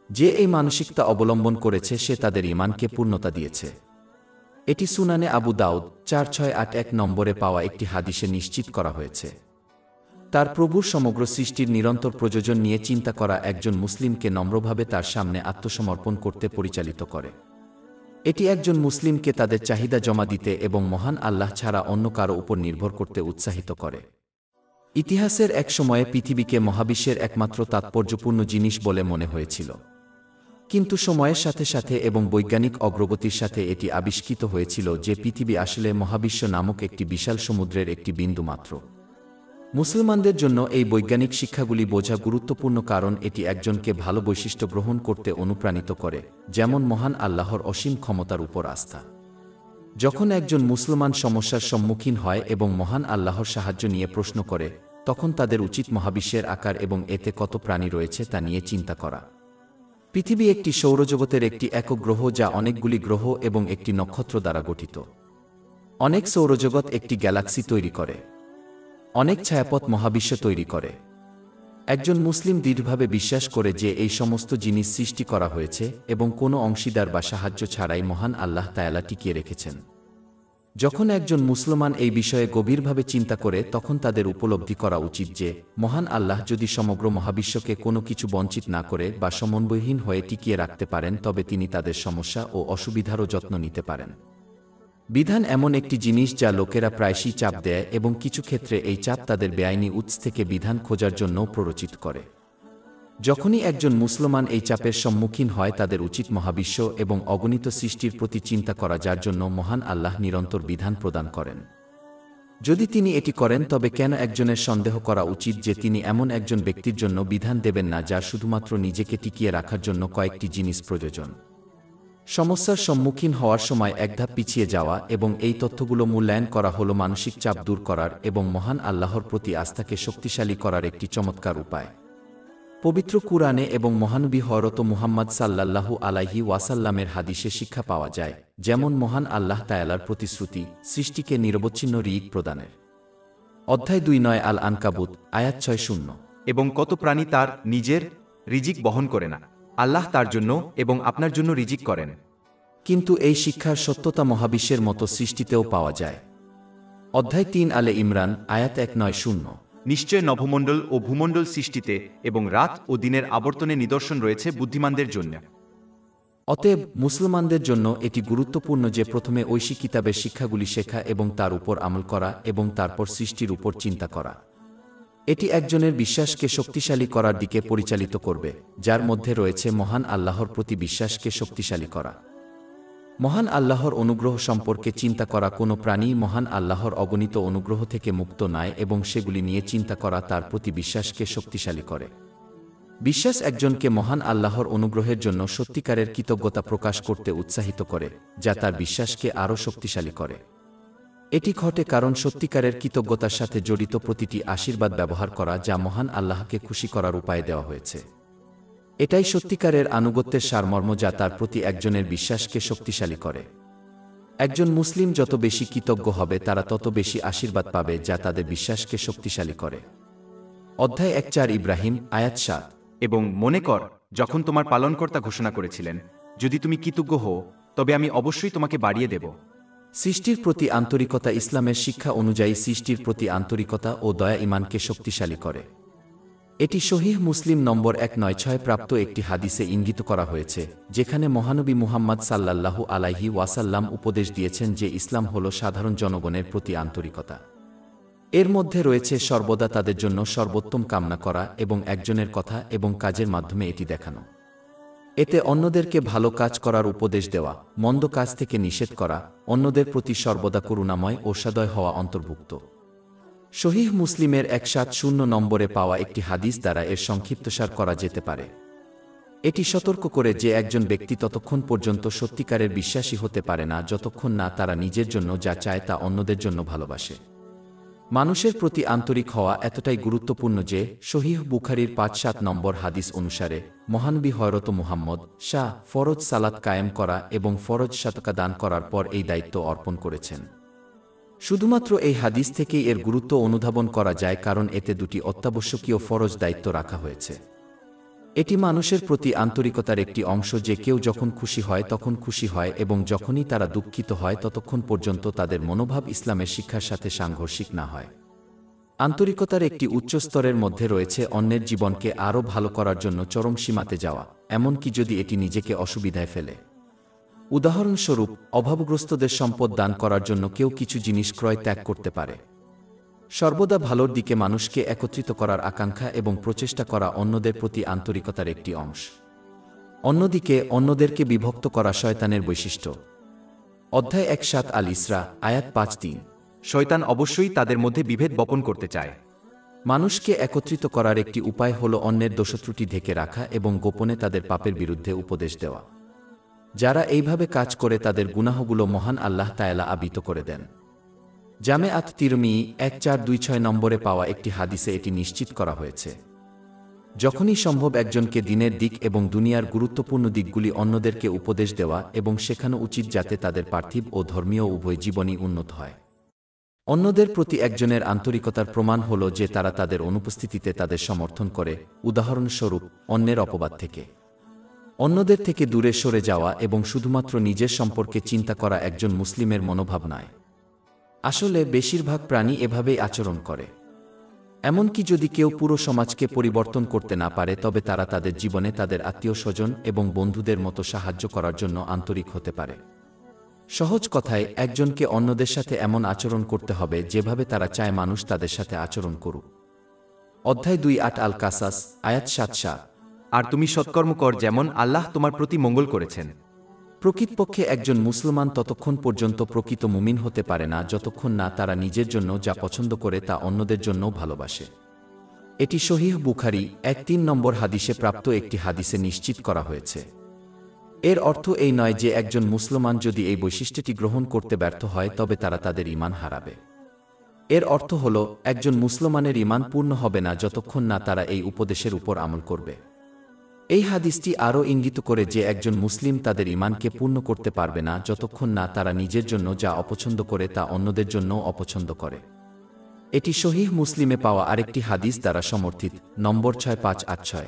যে এই মানসিকতা অবলম্বন করেছে সে তাদের ঈমানকে পূর্ণতা দিয়েছে। এটি সুনানে আবু দাউদ 4681 নম্বরে পাওয়া একটি হাদিসে নিশ্চিত করা হয়েছে। তার প্রভুর সমগ্র সৃষ্টির নিরন্তর প্রযোজন নিয়ে চিন্তা করা একজন মুসলিমকে নম্রভাবে তার সামনে আত্মসমর্পণ করতে পরিচালিত করে। এটি একজন মুসলিমকে তাদের চাহিদা জমা দিতে এবং মহান আল্লাহ ছাড়া অন্য কারো উপর নির্ভর করতে উৎসাহিত করে। ইতিহাসের এক সময়ে পৃথিবীকে মহাবিশ্বের একমাত্র তাৎপর্যপূর্ণ জিনিস বলে মনে হয়েছিল, কিন্তু সময়ের সাথে সাথে এবং বৈজ্ঞানিক অগ্রগতির সাথে এটি আবিষ্কৃত হয়েছিল যে পৃথিবী আসলে মহাবিশ্ব নামক একটি বিশাল সমুদ্রের একটি বিন্দু মাত্র। মুসলমানদের জন্য এই বৈজ্ঞানিক শিক্ষাগুলি বোঝা গুরুত্বপূর্ণ, কারণ এটি একজনকে ভালো বৈশিষ্ট্য গ্রহণ করতে অনুপ্রাণিত করে, যেমন মহান আল্লাহর অসীম ক্ষমতার উপর আস্থা। যখন একজন মুসলমান সমস্যার সম্মুখীন হয় এবং মহান আল্লাহর সাহায্য নিয়ে প্রশ্ন করে, তখন তাদের উচিত মহাবিশ্বের আকার এবং এতে কত প্রাণী রয়েছে তা নিয়ে চিন্তা করা। পৃথিবী একটি সৌরজগতের একটি একক গ্রহ যা অনেকগুলি গ্রহ এবং একটি নক্ষত্র দ্বারা গঠিত। অনেক সৌরজগৎ একটি গ্যালাক্সি তৈরি করে। অনেক ছায়াপথ মহাবিশ্ব তৈরি করে। একজন মুসলিম দৃঢ়ভাবে বিশ্বাস করে যে এই সমস্ত জিনিস সৃষ্টি করা হয়েছে এবং কোনো অংশীদার বা সাহায্য ছাড়াই মহান আল্লাহ তাআলা টিকিয়ে রেখেছেন। যখন একজন মুসলমান এই বিষয়ে গভীরভাবে চিন্তা করে, তখন তাদের উপলব্ধি করা উচিত যে মহান আল্লাহ যদি সমগ্র মহাবিশ্বকে কোনো কিছু বঞ্চিত না করে বা সমন্বয়হীন হয়ে টিকিয়ে রাখতে পারেন, তবে তিনি তাদের সমস্যা ও অসুবিধারও যত্ন নিতে পারেন। বিধান এমন একটি জিনিস যা লোকেরা প্রায়শই চাপ দেয় এবং কিছু ক্ষেত্রে এই চাপ তাদের বেআইনি উৎস থেকে বিধান খোঁজার জন্য প্ররোচিত করে। যখনই একজন মুসলমান এই চাপের সম্মুখীন হয়, তাদের উচিত মহাবিশ্ব এবং অগণিত সৃষ্টির প্রতি চিন্তা করা, যার জন্য মহান আল্লাহ নিরন্তর বিধান প্রদান করেন। যদি তিনি এটি করেন, তবে কেন একজনের সন্দেহ করা উচিত যে তিনি এমন একজন ব্যক্তির জন্য বিধান দেবেন না যার শুধুমাত্র নিজেকে টিকিয়ে রাখার জন্য কয়েকটি জিনিস প্রয়োজন। সমস্যার সম্মুখীন হওয়ার সময় এক ধাপ পিছিয়ে যাওয়া এবং এই তথ্যগুলো মূল্যায়ন করা হল মানসিক চাপ দূর করার এবং মহান আল্লাহর প্রতি আস্থাকে শক্তিশালী করার একটি চমৎকার উপায়। পবিত্র কুরআনে এবং মহানবী হযরত মুহাম্মদ সাল্লাল্লাহু আলাইহি ওয়াসাল্লামের হাদিসে শিক্ষা পাওয়া যায়, যেমন মহান আল্লাহ তাআলার প্রতিশ্রুতি সৃষ্টিকে নিরবচ্ছিন্ন রিজিক প্রদানের। অধ্যায় 2 আল আনকাবুত আয়াত 6। এবং কত প্রাণী তার নিজের রিজিক বহন করে না, আল্লাহ তার জন্য এবং আপনার জন্য রিজিক করেন। কিন্তু এই শিক্ষার সত্যতা মহাবিশ্বের মতো সৃষ্টিতেও পাওয়া যায়। অধ্যায় 3 আলে ইমরান আয়াত 190। নিশ্চয় নভমণ্ডল ও ভূমণ্ডল সৃষ্টিতে এবং রাত ও দিনের আবর্তনে নিদর্শন রয়েছে বুদ্ধিমানদের জন্য। অতএব মুসলমানদের জন্য এটি গুরুত্বপূর্ণ যে প্রথমে ঐশী কিতাবের শিক্ষাগুলি শেখা এবং তার উপর আমল করা এবং তারপর সৃষ্টির উপর চিন্তা করা। এটি একজনের বিশ্বাসকে শক্তিশালী করার দিকে পরিচালিত করবে, যার মধ্যে রয়েছে মহান আল্লাহর প্রতি বিশ্বাসকে শক্তিশালী করা। মহান আল্লাহর অনুগ্রহ সম্পর্কে চিন্তা করা। কোনো প্রাণী মহান আল্লাহর অগণিত অনুগ্রহ থেকে মুক্ত নয় এবং সেগুলি নিয়ে চিন্তা করা তার প্রতি বিশ্বাসকে শক্তিশালী করে। বিশ্বাস একজনকে মহান আল্লাহর অনুগ্রহের জন্য সত্যিকারের কৃতজ্ঞতা প্রকাশ করতে উৎসাহিত করে, যা তার বিশ্বাসকে আরও শক্তিশালী করে। এটি ঘটে কারণ সত্যিকারের কৃতজ্ঞতার সাথে জড়িত প্রতিটি আশীর্বাদ ব্যবহার করা যা মহান আল্লাহকে খুশি করার উপায় দেওয়া হয়েছে। এটাই সত্যিকারের আনুগত্যের সারমর্ম যা তার প্রতি একজনের বিশ্বাসকে শক্তিশালী করে। একজন মুসলিম যত বেশি কৃতজ্ঞ হবে, তারা তত বেশি আশীর্বাদ পাবে যা তাদের বিশ্বাসকে শক্তিশালী করে। অধ্যায় 1 ইব্রাহিম আয়াত 7। এবং মনে কর, যখন তোমার পালনকর্তা ঘোষণা করেছিলেন, যদি তুমি কৃতজ্ঞ হও তবে আমি অবশ্যই তোমাকে বাড়িয়ে দেব। সৃষ্টির প্রতি আন্তরিকতা। ইসলামের শিক্ষা অনুযায়ী সৃষ্টির প্রতি আন্তরিকতা ও দয়া ঈমানকে শক্তিশালী করে। এটি সহিহ মুসলিম নম্বর 196 প্রাপ্ত একটি হাদিসে ইঙ্গিত করা হয়েছে, যেখানে মহানবী মুহাম্মদ সাল্লাল্লাহু আলাইহি ওয়াসাল্লাম উপদেশ দিয়েছেন যে ইসলাম হল সাধারণ জনগণের প্রতি আন্তরিকতা। এর মধ্যে রয়েছে সর্বদা তাদের জন্য সর্বোত্তম কামনা করা এবং একজনের কথা এবং কাজের মাধ্যমে এটি দেখানো। এতে অন্যদেরকে ভালো কাজ করার উপদেশ দেওয়া, মন্দ কাজ থেকে নিষেধ করা, অন্যদের প্রতি সর্বদা করুণাময় ও সদয় হওয়া অন্তর্ভুক্ত। সহিহ মুসলিমের 170 নম্বরে পাওয়া একটি হাদিস দ্বারা এর সংক্ষিপ্তসার করা যেতে পারে। এটি সতর্ক করে যে একজন ব্যক্তি ততক্ষণ পর্যন্ত সত্যিকারের বিশ্বাসী হতে পারে না যতক্ষণ না তারা নিজের জন্য যা চায় তা অন্যদের জন্য ভালোবাসে। মানুষের প্রতি আন্তরিক হওয়া এতটাই গুরুত্বপূর্ণ যে সহিহ বুখারীর 5-7 নম্বর হাদিস অনুসারে মহানবী হযরত মুহাম্মদ ফরজ সালাত কায়েম করা এবং ফরজ সাদকা দান করার পর এই দায়িত্ব অর্পণ করেছেন। শুধুমাত্র এই হাদিস থেকেই এর গুরুত্ব অনুধাবন করা যায়, কারণ এতে দুটি অত্যাবশ্যকীয় ফরজ দায়িত্ব রাখা হয়েছে। এটি মানুষের প্রতি আন্তরিকতার একটি অংশ যে কেউ যখন খুশি হয় তখন খুশি হয় এবং যখনই তারা দুঃখিত হয় ততক্ষণ পর্যন্ত তাদের মনোভাব ইসলামের শিক্ষার সাথে সাংঘর্ষিক না হয়। আন্তরিকতার একটি উচ্চ স্তরের মধ্যে রয়েছে অন্যের জীবনকে আরও ভালো করার জন্য চরম সীমাতে যাওয়া, এমনকি যদি এটি নিজেকে অসুবিধায় ফেলে। উদাহরণস্বরূপ, অভাবগ্রস্তদের সম্পদ দান করার জন্য কেউ কিছু জিনিস ক্রয় ত্যাগ করতে পারে। সর্বদা ভালোর দিকে মানুষকে একত্রিত করার আকাঙ্ক্ষা এবং প্রচেষ্টা করা অন্যদের প্রতি আন্তরিকতার একটি অংশ। অন্যদিকে অন্যদেরকে বিভক্ত করা শয়তানের বৈশিষ্ট্য। অধ্যায় ১-৭ আল ইসরা, আয়াত ৫-৩। শয়তান অবশ্যই তাদের মধ্যে বিভেদ বপন করতে চায়। মানুষকে একত্রিত করার একটি উপায় হল অন্যের দোষত্রুটি ঢেকে রাখা এবং গোপনে তাদের পাপের বিরুদ্ধে উপদেশ দেওয়া। যারা এইভাবে কাজ করে তাদের গুনাহগুলো মহান আল্লাহ তাআলা আবৃত করে দেন। জামে আত তিরমিজি ১৪২৬ নম্বরে পাওয়া একটি হাদিসে এটি নিশ্চিত করা হয়েছে। যখনই সম্ভব একজনকে দিনের দিক এবং দুনিয়ার গুরুত্বপূর্ণ দিকগুলি অন্যদেরকে উপদেশ দেওয়া এবং শেখানো উচিত যাতে তাদের পার্থিব ও ধর্মীয় উভয় জীবনই উন্নত হয়। অন্যদের প্রতি একজনের আন্তরিকতার প্রমাণ হল যে তারা তাদের অনুপস্থিতিতে তাদের সমর্থন করে, উদাহরণস্বরূপ অন্যের অপবাদ থেকে, অন্যদের থেকে দূরে সরে যাওয়া এবং শুধুমাত্র নিজের সম্পর্কে চিন্তা করা একজন মুসলিমের মনোভাব নয়। আসলে বেশিরভাগ প্রাণী এভাবেই আচরণ করে। এমনকি যদি কেউ পুরো সমাজকে পরিবর্তন করতে না পারে তবে তারা তাদের জীবনে তাদের আত্মীয়-স্বজন এবং বন্ধুদের মতো সাহায্য করার জন্য আন্তরিক হতে পারে। সহজ কথায়, একজনকে অন্যদের সাথে এমন আচরণ করতে হবে যেভাবে তারা চায় মানুষ তাদের সাথে আচরণ করুক। অধ্যায় ২-৮ আল কাসাস, আয়াত ৭-৭। আর তুমি সৎকর্ম কর যেমন আল্লাহ তোমার প্রতি মঙ্গল করেছেন। প্রকৃতপক্ষে একজন মুসলমান ততক্ষণ পর্যন্ত প্রকৃত মুমিন হতে পারে না যতক্ষণ না তারা নিজের জন্য যা পছন্দ করে তা অন্যদের জন্যও ভালোবাসে। এটি সহিহ বুখারী ১-৩ নম্বর হাদিসে প্রাপ্ত একটি হাদিসে নিশ্চিত করা হয়েছে। এর অর্থ এই নয় যে একজন মুসলমান যদি এই বৈশিষ্ট্যটি গ্রহণ করতে ব্যর্থ হয় তবে তারা তাদের ঈমান হারাবে। এর অর্থ হল একজন মুসলমানের ঈমান পূর্ণ হবে না যতক্ষণ না তারা এই উপদেশের উপর আমল করবে। এই হাদিসটি আরও ইঙ্গিত করে যে একজন মুসলিম তাদের ঈমানকে পূর্ণ করতে পারবে না যতক্ষণ না তারা নিজের জন্য যা অপছন্দ করে তা অন্যদের জন্যও অপছন্দ করে। এটি সহিহ মুসলিমে পাওয়া আরেকটি হাদিস দ্বারা সমর্থিত, নম্বর ৬৫৮৬।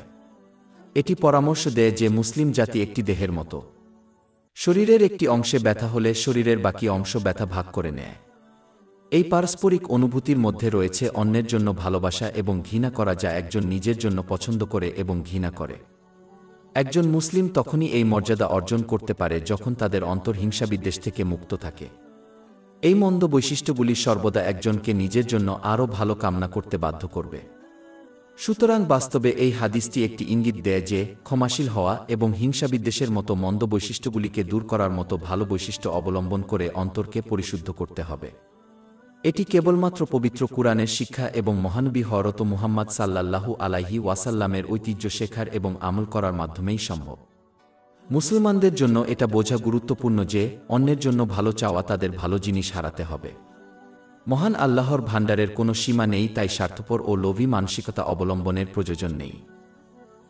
এটি পরামর্শ দেয় যে মুসলিম জাতি একটি দেহের মতো। শরীরের একটি অংশে ব্যথা হলে শরীরের বাকি অংশ ব্যথা ভাগ করে নেয়। এই পারস্পরিক অনুভূতির মধ্যে রয়েছে অন্যের জন্য ভালোবাসা এবং ঘৃণা করা যা একজন নিজের জন্য পছন্দ করে এবং ঘৃণা করে। একজন মুসলিম তখনই এই মর্যাদা অর্জন করতে পারে যখন তাদের অন্তর হিংসাবিদ্বেষ থেকে মুক্ত থাকে। এই মন্দ বৈশিষ্ট্যগুলি সর্বদা একজনকে নিজের জন্য আরও ভালো কামনা করতে বাধ্য করবে। সুতরাং বাস্তবে এই হাদিসটি একটি ইঙ্গিত দেয় যে ক্ষমাশীল হওয়া এবং হিংসাবিদ্বেষের মতো মন্দ বৈশিষ্ট্যগুলিকে দূর করার মতো ভালো বৈশিষ্ট্য অবলম্বন করে অন্তরকে পরিশুদ্ধ করতে হবে। এটি কেবলমাত্র পবিত্র কুরআনের শিক্ষা এবং মহানবী হযরত মুহাম্মদ সাল্লাল্লাহু আলাইহি ওয়াসাল্লামের ঐতিহ্য শেখার এবং আমল করার মাধ্যমেই সম্ভব। মুসলমানদের জন্য এটা বোঝা গুরুত্বপূর্ণ যে অন্যের জন্য ভালো চাওয়া তাদের ভালো জিনিস হারাতে হবে। মহান আল্লাহর ভাণ্ডারের কোনো সীমা নেই, তাই স্বার্থপর ও লোভী মানসিকতা অবলম্বনের প্রয়োজন নেই।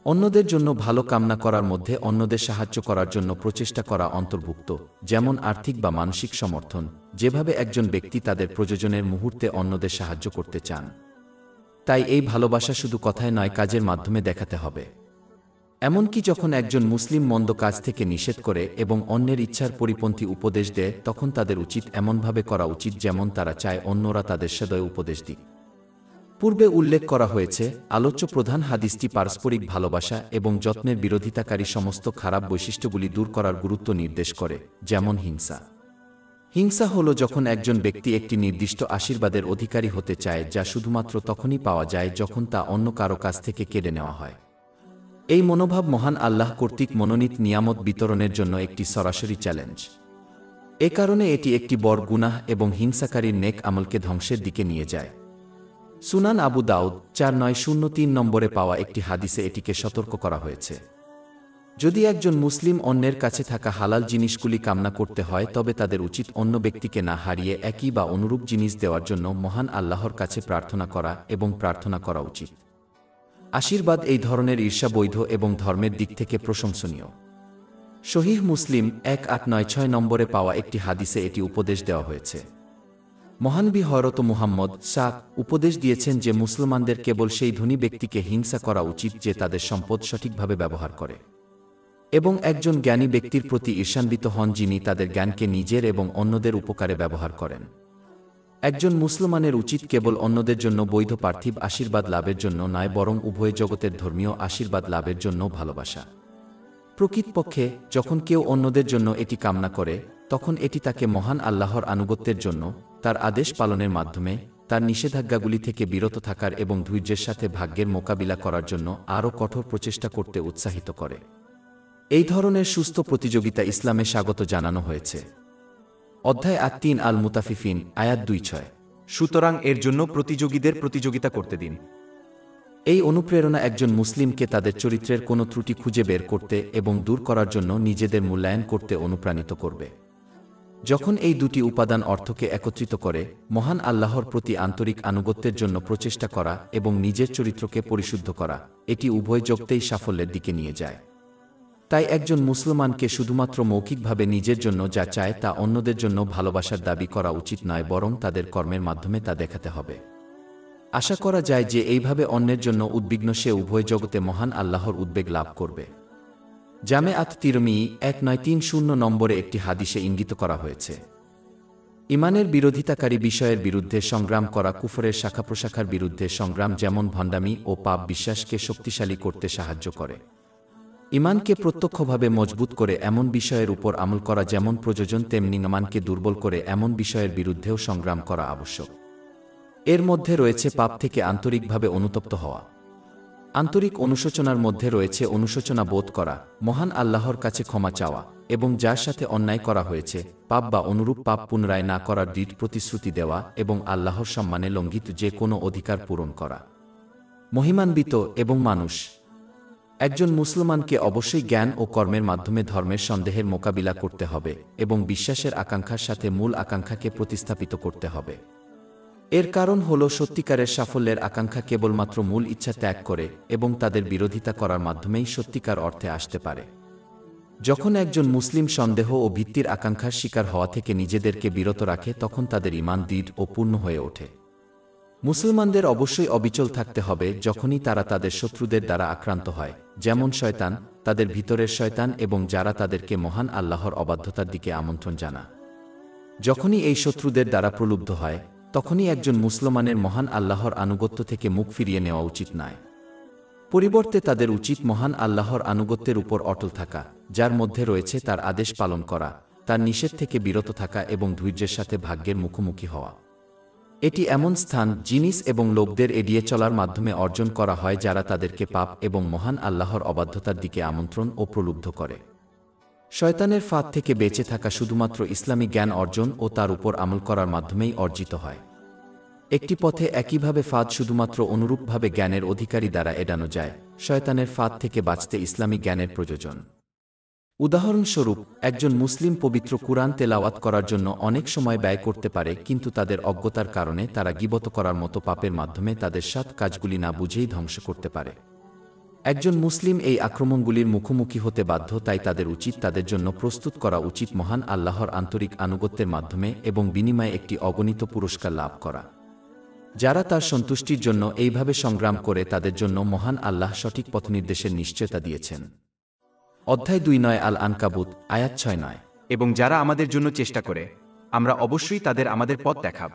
অন্যদের জন্য ভালো কামনা করার মধ্যে অন্যদের সাহায্য করার জন্য প্রচেষ্টা করা অন্তর্ভুক্ত, যেমন আর্থিক বা মানসিক সমর্থন, যেভাবে একজন ব্যক্তি তাদের প্রয়োজনের মুহূর্তে অন্যদের সাহায্য করতে চান। তাই এই ভালোবাসা শুধু কথায় নয়, কাজের মাধ্যমে দেখাতে হবে। এমনকি যখন একজন মুসলিম মন্দ কাজ থেকে নিষেধ করে এবং অন্যের ইচ্ছার পরিপন্থী উপদেশ দেয় তখন তাদের উচিত এমনভাবে করা উচিত যেমন তারা চায় অন্যরা তাদের সদয় উপদেশ দিক। পূর্বে উল্লেখ করা হয়েছে, আলোচ্য প্রধান হাদিসটি পারস্পরিক ভালোবাসা এবং যত্নের বিরোধিতাকারী সমস্ত খারাপ বৈশিষ্ট্যগুলি দূর করার গুরুত্ব নির্দেশ করে, যেমন হিংসা। হিংসা হল যখন একজন ব্যক্তি একটি নির্দিষ্ট আশীর্বাদের অধিকারী হতে চায় যা শুধুমাত্র তখনই পাওয়া যায় যখন তা অন্য কারো কাছ থেকে কেড়ে নেওয়া হয়। এই মনোভাব মহান আল্লাহ কর্তৃক মনোনীত নিয়ামত বিতরণের জন্য একটি সরাসরি চ্যালেঞ্জ। এ কারণে এটি একটি বড় গুনাহ এবং হিংসাকারীর নেক আমলকে ধ্বংসের দিকে নিয়ে যায়। সুনান আবু দাউদ 4903 নম্বরে পাওয়া একটি হাদিসে এটিকে সতর্ক করা হয়েছে। যদি একজন মুসলিম অন্যের কাছে থাকা হালাল জিনিসগুলি কামনা করতে হয় তবে তাদের উচিত অন্য ব্যক্তিকে না হারিয়ে একই বা অনুরূপ জিনিস দেওয়ার জন্য মহান আল্লাহর কাছে প্রার্থনা করা এবং প্রার্থনা করা উচিত। আশীর্বাদ এই ধরনের ঈর্ষা বৈধ এবং ধর্মের দিক থেকে প্রশংসনীয়। সহিহ মুসলিম 1896 নম্বরে পাওয়া একটি হাদিসে এটি উপদেশ দেওয়া হয়েছে। মহানবী হযরত মুহাম্মদ উপদেশ দিয়েছেন যে মুসলমানদের কেবল সেই ধনী ব্যক্তিকে হিংসা করা উচিত যে তাদের সম্পদ সঠিকভাবে ব্যবহার করে, এবং একজন জ্ঞানী ব্যক্তির প্রতি ঈর্ষান্বিত হন যিনি তাদের জ্ঞানকে নিজের এবং অন্যদের উপকারে ব্যবহার করেন। একজন মুসলমানের উচিত কেবল অন্যদের জন্য বৈধ পার্থিব আশীর্বাদ লাভের জন্য নয়, বরং উভয় জগতের ধর্মীয় আশীর্বাদ লাভের জন্য ভালোবাসা। প্রকৃতপক্ষে যখন কেউ অন্যদের জন্য এটি কামনা করে, তখন এটি তাকে মহান আল্লাহর আনুগত্যের জন্য, তার আদেশ পালনের মাধ্যমে, তার নিষেধাজ্ঞাগুলি থেকে বিরত থাকার এবং ধৈর্যের সাথে ভাগ্যের মোকাবিলা করার জন্য আরও কঠোর প্রচেষ্টা করতে উৎসাহিত করে। এই ধরনের সুস্থ প্রতিযোগিতা ইসলামে স্বাগত জানানো হয়েছে। অধ্যায় ৩ আল মুতাফিফিন, আয়াত ২-৬। সুতরাং এর জন্য প্রতিযোগীদের প্রতিযোগিতা করতে দিন। এই অনুপ্রেরণা একজন মুসলিমকে তাদের চরিত্রের কোনো ত্রুটি খুঁজে বের করতে এবং দূর করার জন্য নিজেদের মূল্যায়ন করতে অনুপ্রাণিত করবে। যখন এই দুটি উপাদান অর্থকে একত্রিত করে, মহান আল্লাহর প্রতি আন্তরিক আনুগত্যের জন্য প্রচেষ্টা করা এবং নিজের চরিত্রকে পরিশুদ্ধ করা, এটি উভয় জগতেই সাফল্যের দিকে নিয়ে যায়। তাই একজন মুসলমানকে শুধুমাত্র মৌখিকভাবে নিজের জন্য যা চায় তা অন্যদের জন্য ভালোবাসার দাবি করা উচিত নয়, বরং তাদের কর্মের মাধ্যমে তা দেখাতে হবে। আশা করা যায় যে এইভাবে অন্যের জন্য উদ্বিগ্ন সে উভয় জগতে মহান আল্লাহর উদ্বেগ লাভ করবে। জামে আত তিরমিজি 1930 নম্বরে একটি হাদিসে ইঙ্গিত করা হয়েছে, ইমানের বিরোধিতাকারী বিষয়ের বিরুদ্ধে সংগ্রাম করা কুফরের শাখা প্রশাখার বিরুদ্ধে সংগ্রাম যেমন ভণ্ডামি ও পাপ বিশ্বাসকে শক্তিশালী করতে সাহায্য করে। ইমানকে প্রত্যক্ষভাবে মজবুত করে এমন বিষয়ের উপর আমল করা যেমন প্রয়োজন, তেমনি ইমানকে দুর্বল করে এমন বিষয়ের বিরুদ্ধেও সংগ্রাম করা আবশ্যক। এর মধ্যে রয়েছে পাপ থেকে আন্তরিকভাবে অনুতপ্ত হওয়া। আন্তরিক অনুশোচনার মধ্যে রয়েছে অনুশোচনা বোধ করা, মহান আল্লাহর কাছে ক্ষমা চাওয়া এবং যার সাথে অন্যায় করা হয়েছে, পাপ বা অনুরূপ পাপ পুনরায় না করার দৃঢ় প্রতিশ্রুতি দেওয়া এবং আল্লাহর সম্মানে লঙ্ঘিত যে কোনো অধিকার পূরণ করা। মহিমান্বিত এবং মানুষ একজন মুসলমানকে অবশ্যই জ্ঞান ও কর্মের মাধ্যমে ধর্মের সন্দেহের মোকাবিলা করতে হবে এবং বিশ্বাসের আকাঙ্ক্ষার সাথে মূল আকাঙ্ক্ষাকে প্রতিস্থাপিত করতে হবে। এর কারণ হল সত্যিকারের সাফল্যের আকাঙ্ক্ষা কেবলমাত্র মূল ইচ্ছা ত্যাগ করে এবং তাদের বিরোধিতা করার মাধ্যমেই সত্যিকার অর্থে আসতে পারে। যখন একজন মুসলিম সন্দেহ ও ভিত্তির আকাঙ্ক্ষার শিকার হওয়া থেকে নিজেদেরকে বিরত রাখে, তখন তাদের ঈমান দৃঢ় ও পূর্ণ হয়ে ওঠে। মুসলমানদের অবশ্যই অবিচল থাকতে হবে যখনই তারা তাদের শত্রুদের দ্বারা আক্রান্ত হয়, যেমন শয়তান, তাদের ভিতরের শয়তান এবং যারা তাদেরকে মহান আল্লাহর অবাধ্যতার দিকে আমন্ত্রণ জানা। যখনই এই শত্রুদের দ্বারা প্রলুব্ধ হয়, তখনই একজন মুসলমানের মহান আল্লাহর আনুগত্য থেকে মুখ ফিরিয়ে নেওয়া উচিত নয়। পরিবর্তে তাদের উচিত মহান আল্লাহর আনুগত্যের উপর অটল থাকা, যার মধ্যে রয়েছে তার আদেশ পালন করা, তার নিষেধ থেকে বিরত থাকা এবং ধৈর্যের সাথে ভাগ্যের মুখোমুখি হওয়া। এটি এমন স্থান, জিনিস এবং লোকদের এড়িয়ে চলার মাধ্যমে অর্জন করা হয় যারা তাদেরকে পাপ এবং মহান আল্লাহর অবাধ্যতার দিকে আমন্ত্রণ ও প্রলুব্ধ করে। শয়তানের ফাঁদ থেকে বেঁচে থাকা শুধুমাত্র ইসলামী জ্ঞান অর্জন ও তার উপর আমল করার মাধ্যমেই অর্জিত হয়। একটি পথে একইভাবে ফাঁদ শুধুমাত্র অনুরূপভাবে জ্ঞানের অধিকারী দ্বারা এড়ানো যায়। শয়তানের ফাঁদ থেকে বাঁচতে ইসলামী জ্ঞানের প্রয়োজন। উদাহরণস্বরূপ, একজন মুসলিম পবিত্র কুরআন তেলাওয়াত করার জন্য অনেক সময় ব্যয় করতে পারে, কিন্তু তাদের অজ্ঞতার কারণে তারা গীবত করার মতো পাপের মাধ্যমে তাদের সৎ কাজগুলি না বুঝেই ধ্বংস করতে পারে। একজন মুসলিম এই আক্রমণগুলির মুখোমুখি হতে বাধ্য, তাই তাদের উচিত তাদের জন্য প্রস্তুত করা উচিত মহান আল্লাহর আন্তরিক আনুগত্যের মাধ্যমে এবং বিনিময়ে একটি অগণিত পুরস্কার লাভ করা। যারা তার সন্তুষ্টির জন্য এইভাবে সংগ্রাম করে, তাদের জন্য মহান আল্লাহ সঠিক পথনির্দেশের নিশ্চয়তা দিয়েছেন। অধ্যায় 2 আল আনকাবুত, আয়াত 6। এবং যারা আমাদের জন্য চেষ্টা করে, আমরা অবশ্যই তাদের আমাদের পথ দেখাব।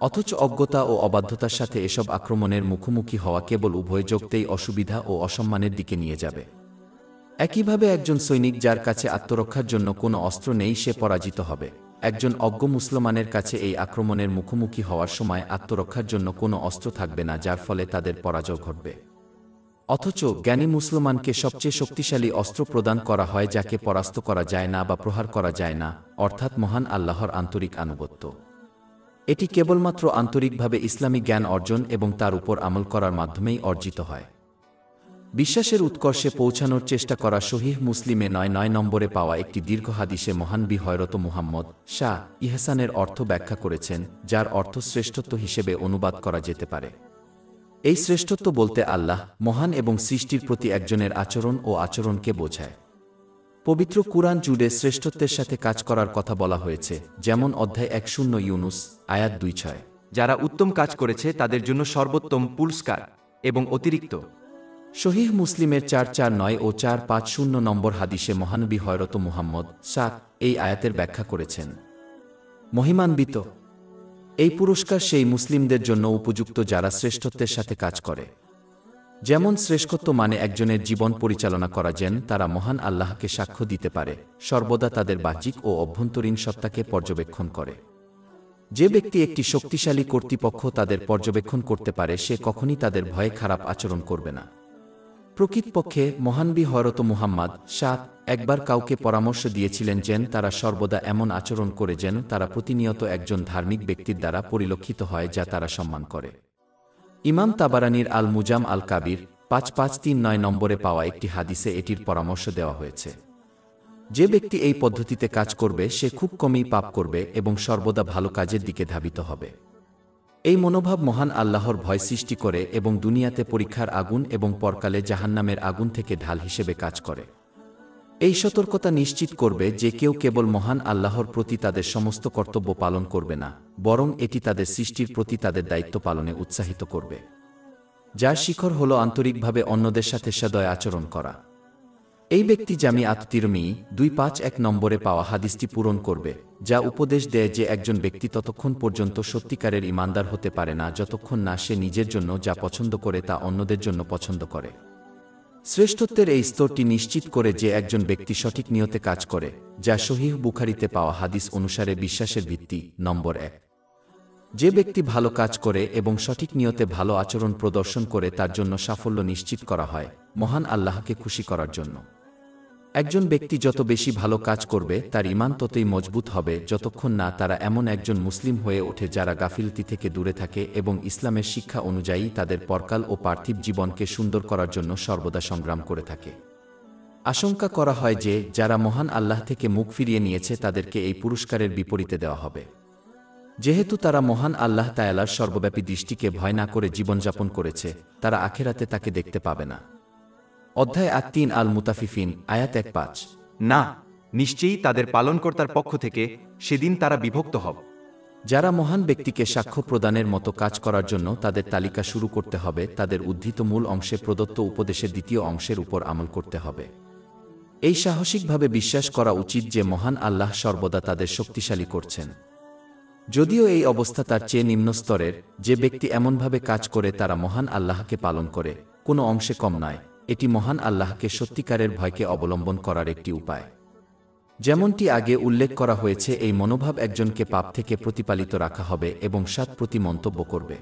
অথচ অজ্ঞতা ও অবাধ্যতার সাথে এসব আক্রমণের মুখোমুখি হওয়া কেবল উভয় জগতেই অসুবিধা ও অসম্মানের দিকে নিয়ে যাবে। একইভাবে একজন সৈনিক যার কাছে আত্মরক্ষার জন্য কোনো অস্ত্র নেই, সে পরাজিত হবে। একজন অজ্ঞ মুসলমানের কাছে এই আক্রমণের মুখোমুখি হওয়ার সময় আত্মরক্ষার জন্য কোনো অস্ত্র থাকবে না, যার ফলে তাদের পরাজয় ঘটবে। অথচ জ্ঞানী মুসলমানকে সবচেয়ে শক্তিশালী অস্ত্র প্রদান করা হয়, যাকে পরাস্ত করা যায় না বা প্রহার করা যায় না, অর্থাৎ মহান আল্লাহর আন্তরিক আনুগত্য। এটি কেবলমাত্র আন্তরিকভাবে ইসলামী জ্ঞান অর্জন এবং তার উপর আমল করার মাধ্যমেই অর্জিত হয়। বিশ্বাসের উৎকর্ষে পৌঁছানোর চেষ্টা করা সহিহ মুসলিমে 9 নম্বরে পাওয়া একটি দীর্ঘ হাদিসে মহানবী হযরত মুহাম্মদ শাহ ইহসানের অর্থ ব্যাখ্যা করেছেন, যার অর্থ শ্রেষ্ঠত্ব হিসেবে অনুবাদ করা যেতে পারে। এই শ্রেষ্ঠত্ব বলতে আল্লাহ মহান এবং সৃষ্টির প্রতি একজনের আচরণ ও আচরণকে বোঝায়। পবিত্র কুরআন জুড়ে শ্রেষ্ঠত্বের সাথে কাজ করার কথা বলা হয়েছে, যেমন অধ্যায় 10 ইউনুস, আয়াত 2-6। যারা উত্তম কাজ করেছে তাদের জন্য সর্বোত্তম পুরস্কার এবং অতিরিক্ত। সহিহ মুসলিমের 449 ও 450 নম্বর হাদিসে মহানবী হযরত মুহাম্মদ শাহ এই আয়াতের ব্যাখ্যা করেছেন, মহিমান্বিত এই পুরস্কার সেই মুসলিমদের জন্য উপযুক্ত যারা শ্রেষ্ঠত্বের সাথে কাজ করে। যেমন শ্রেষ্ঠত্ব মানে একজনের জীবন পরিচালনা করা, যেন তারা মহান আল্লাহকে সাক্ষ্য দিতে পারে, সর্বদা তাদের বাহ্যিক ও অভ্যন্তরীণ সত্তাকে পর্যবেক্ষণ করে। যে ব্যক্তি একটি শক্তিশালী কর্তৃপক্ষ তাদের পর্যবেক্ষণ করতে পারে, সে কখনই তাদের ভয়ে খারাপ আচরণ করবে না। প্রকৃতপক্ষে মহানবী হযরত মুহাম্মদ একবার কাউকে পরামর্শ দিয়েছিলেন যেন তারা সর্বদা এমন আচরণ করে যেন তারা প্রতিনিয়ত একজন ধার্মিক ব্যক্তির দ্বারা পরিলক্ষিত হয় যা তারা সম্মান করে। ইমাম তাবারানীর আল মুজাম আল কাবির 5539 নম্বরে পাওয়া একটি হাদিসে এটির পরামর্শ দেওয়া হয়েছে। যে ব্যক্তি এই পদ্ধতিতে কাজ করবে সে খুব কমই পাপ করবে এবং সর্বদা ভালো কাজের দিকে ধাবিত হবে। এই মনোভাব মহান আল্লাহর ভয় সৃষ্টি করে এবং দুনিয়াতে পরীক্ষার আগুন এবং পরকালে জাহান্নামের আগুন থেকে ঢাল হিসেবে কাজ করে। এই সতর্কতা নিশ্চিত করবে যে কেউ কেবল মহান আল্লাহর প্রতি তাদের সমস্ত কর্তব্য পালন করবে না, বরং এটি তাদের সৃষ্টির প্রতি তাদের দায়িত্ব পালনে উৎসাহিত করবে, যার শিখর হল আন্তরিকভাবে অন্যদের সাথে সদয় আচরণ করা। এই ব্যক্তি জামিআত তিরমিজি 251 নম্বরে পাওয়া হাদিসটি পূরণ করবে, যা উপদেশ দেয় যে একজন ব্যক্তি ততক্ষণ পর্যন্ত সত্যিকারের ঈমানদার হতে পারে না যতক্ষণ না সে নিজের জন্য যা পছন্দ করে তা অন্যদের জন্য পছন্দ করে। শ্রেষ্ঠত্বের এই স্তরটি নিশ্চিত করে যে একজন ব্যক্তি সঠিক নিয়তে কাজ করে, যা সহিহ বুখারীতে পাওয়া হাদিস অনুসারে বিশ্বাসের ভিত্তি। নম্বর 1, যে ব্যক্তি ভালো কাজ করে এবং সঠিক নিয়তে ভালো আচরণ প্রদর্শন করে তার জন্য সাফল্য নিশ্চিত করা হয়, মহান আল্লাহকে খুশি করার জন্য। একজন ব্যক্তি যত বেশি ভালো কাজ করবে তার ঈমান ততই মজবুত হবে যতক্ষণ না তারা এমন একজন মুসলিম হয়ে ওঠে যারা গাফিলতি থেকে দূরে থাকে এবং ইসলামের শিক্ষা অনুযায়ী তাদের পরকাল ও পার্থিব জীবনকে সুন্দর করার জন্য সর্বদা সংগ্রাম করে থাকে। আশঙ্কা করা হয় যে যারা মহান আল্লাহ থেকে মুখ ফিরিয়ে নিয়েছে তাদেরকে এই পুরস্কারের বিপরীতে দেওয়া হবে। যেহেতু তারা মহান আল্লাহ তাআলার সর্বব্যাপী দৃষ্টিকে ভয় না করে জীবনযাপন করেছে, তারা আখেরাতে তাকে দেখতে পাবে না। অধ্যায় 3 আল মুতাফিফিন আয়াত 1-5। না, নিশ্চয়ই তাদের পালনকর্তার পক্ষ থেকে সেদিন তারা বিভক্ত হবে। যারা মহান ব্যক্তিকে সাক্ষ্য প্রদানের মতো কাজ করার জন্য তাদের তালিকা শুরু করতে হবে, তাদের উদ্ধৃত মূল অংশে প্রদত্ত উপদেশের দ্বিতীয় অংশের উপর আমল করতে হবে। এই সাহসিকভাবে বিশ্বাস করা উচিত যে মহান আল্লাহ সর্বদা তাদের শক্তিশালী করছেন। যদিও এই অবস্থা তার চেয়ে নিম্ন স্তরের, যে ব্যক্তি এমনভাবে কাজ করে তারা মহান আল্লাহকে পালন করে, কোনো অংশে কম নয়। এটি মহান আল্লাহকে সত্যিকারের ভয়কে অবলম্বন করার একটি উপায়। যেমনটি আগে উল্লেখ করা হয়েছে, এই মনোভাব একজনকে পাপ থেকে প্রতিপালিত রাখা হবে এবং সৎ প্রতি মন্তব্য করবে।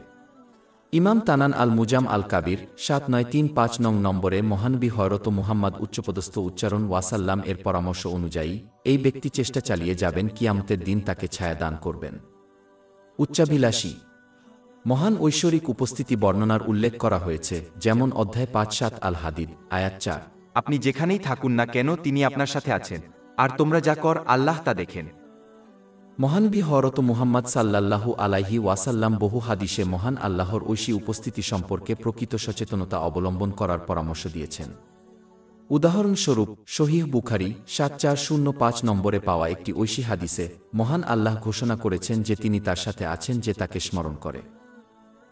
ইমাম তানান আল মুজাম আল কাবির 7935 নম্বরে মহানবী হযরত মুহাম্মদ উচ্চপদস্থ উচ্চারণ ওয়াসাল্লাম এর পরামর্শ অনুযায়ী এই ব্যক্তি চেষ্টা চালিয়ে যাবেন কিয়ামতের দিন তাকে ছায়া দান করবেন। উচ্চাভিলাষী মহান ঐশ্বরিক উপস্থিতি বর্ণনার উল্লেখ করা হয়েছে, যেমন অধ্যায় 5-7 আল হাদিদ আয়াত 4। আপনি যেখানেই থাকুন না কেন তিনি আপনার সাথে আছেন, আর তোমরা যা কর আল্লাহ তা দেখেন। মহানবী হযরত মুহাম্মদ সাল্লাল্লাহু আলাইহি ওয়াসাল্লাম বহু হাদিসে মহান আল্লাহর ঐশী উপস্থিতি সম্পর্কে প্রকৃত সচেতনতা অবলম্বন করার পরামর্শ দিয়েছেন। উদাহরণস্বরূপ সহিহ বুখারী 7405 নম্বরে পাওয়া একটি ঐশী হাদিসে মহান আল্লাহ ঘোষণা করেছেন যে তিনি তার সাথে আছেন যে তাকে স্মরণ করে।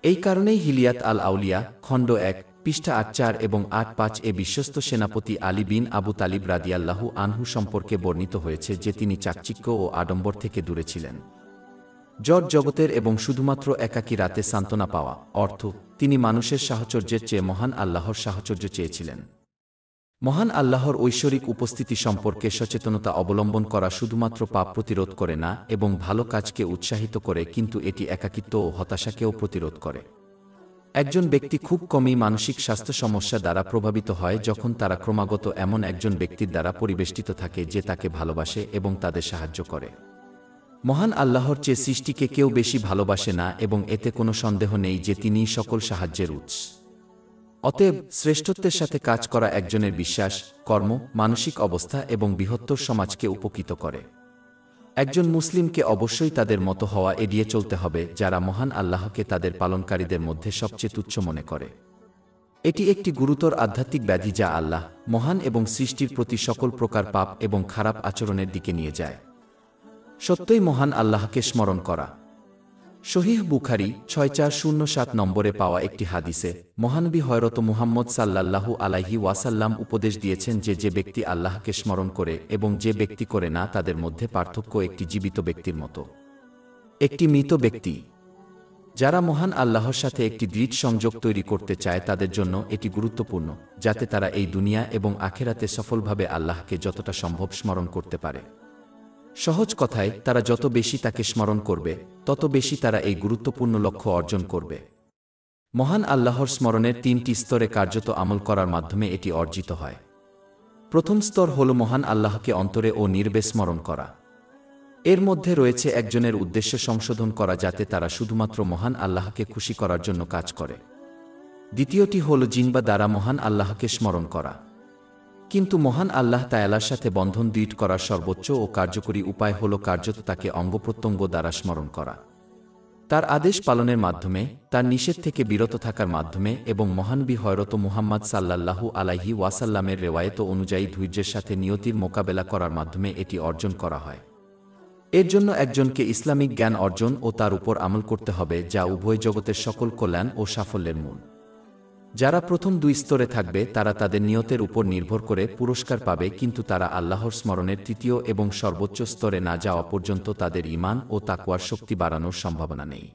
এই কারণেই হিলিয়াত আল আউলিয়া খণ্ড 1 পৃষ্ঠা 84 এবং 85 এ বিশ্বস্ত সেনাপতি আলী বিন আবু তালিব রাদিয়াল্লাহু আনহু সম্পর্কে বর্ণিত হয়েছে যে তিনি চাকচিক্য ও আডম্বর থেকে দূরে ছিলেন। জড় জগতের এবং শুধুমাত্র একাকী রাতে সান্ত্বনা পাওয়া, অর্থ তিনি মানুষের সাহচর্যের চেয়ে মহান আল্লাহর সাহচর্য চেয়েছিলেন। মহান আল্লাহর ঐশ্বরিক উপস্থিতি সম্পর্কে সচেতনতা অবলম্বন করা শুধুমাত্র পাপ প্রতিরোধ করে না এবং ভালো কাজকে উৎসাহিত করে, কিন্তু এটি একাকিত্ব ও হতাশাকেও প্রতিরোধ করে। একজন ব্যক্তি খুব কমই মানসিক স্বাস্থ্য সমস্যা দ্বারা প্রভাবিত হয় যখন তারা ক্রমাগত এমন একজন ব্যক্তির দ্বারা পরিবেষ্টিত থাকে যে তাকে ভালোবাসে এবং তাদের সাহায্য করে। মহান আল্লাহর চেয়ে সৃষ্টিকে কেউ বেশি ভালোবাসে না এবং এতে কোনো সন্দেহ নেই যে তিনিই সকল সাহায্যের উৎস। অতএব শ্রেষ্ঠত্বের সাথে কাজ করা একজনের বিশ্বাস, কর্ম, মানসিক অবস্থা এবং বৃহত্তর সমাজকে উপকৃত করে। একজন মুসলিমকে অবশ্যই তাদের মতো হওয়া এড়িয়ে চলতে হবে যারা মহান আল্লাহকে তাদের পালনকারীদের মধ্যে সবচেয়ে তুচ্ছ মনে করে। এটি একটি গুরুতর আধ্যাত্মিক ব্যাধি যা আল্লাহ মহান এবং সৃষ্টির প্রতি সকল প্রকার পাপ এবং খারাপ আচরণের দিকে নিয়ে যায়। সত্যই মহান আল্লাহকে স্মরণ করা। সহিহ বুখারী 6407 নম্বরে পাওয়া একটি হাদিসে মহানবী হযরত মুহাম্মদ সাল্লাল্লাহু আলাইহি ওয়াসাল্লাম উপদেশ দিয়েছেন যে যে ব্যক্তি আল্লাহকে স্মরণ করে এবং যে ব্যক্তি করে না তাদের মধ্যে পার্থক্য একটি জীবিত ব্যক্তির মতো। একটি মৃত ব্যক্তি যারা মহান আল্লাহর সাথে একটি দৃঢ় সংযোগ তৈরি করতে চায় তাদের জন্য এটি গুরুত্বপূর্ণ, যাতে তারা এই দুনিয়া এবং আখেরাতে সফলভাবে আল্লাহকে যতটা সম্ভব স্মরণ করতে পারে। সহজ কথায়, তারা যত বেশি তাকে স্মরণ করবে, তত বেশি তারা এই গুরুত্বপূর্ণ লক্ষ্য অর্জন করবে। মহান আল্লাহর স্মরণের 3টি স্তরে কার্যত আমল করার মাধ্যমে এটি অর্জিত হয়। প্রথম স্তর হল মহান আল্লাহকে অন্তরে ও নির্বে স্মরণ করা। এর মধ্যে রয়েছে একজনের উদ্দেশ্য সংশোধন করা, যাতে তারা শুধুমাত্র মহান আল্লাহকে খুশি করার জন্য কাজ করে। দ্বিতীয়টি হল জিহ্বা দ্বারা মহান আল্লাহকে স্মরণ করা। কিন্তু মহান আল্লাহ তাআলার সাথে বন্ধন দৃঢ় করার সর্বোচ্চ ও কার্যকরী উপায় হল কার্যত তাকে অঙ্গপ্রত্যঙ্গ দ্বারা স্মরণ করা। তার আদেশ পালনের মাধ্যমে, তার নিষেধ থেকে বিরত থাকার মাধ্যমে এবং মহানবী হযরত মুহাম্মদ সাল্লাল্লাহু আলাইহি ওয়াসাল্লামের রেওয়ায়েত অনুযায়ী ধৈর্যের সাথে নিয়তির মোকাবেলা করার মাধ্যমে এটি অর্জন করা হয়। এর জন্য একজনকে ইসলামিক জ্ঞান অর্জন ও তার উপর আমল করতে হবে, যা উভয় জগতের সকল কল্যাণ ও সাফল্যের মূল। যারা প্রথম 2 স্তরে থাকবে তারা তাদের নিয়তের উপর নির্ভর করে পুরস্কার পাবে, কিন্তু তারা আল্লাহর স্মরণের 3য় এবং সর্বোচ্চ স্তরে না যাওয়া পর্যন্ত তাদের ঈমান ও তাকওয়ার শক্তি বাড়ানোর সম্ভাবনা নেই।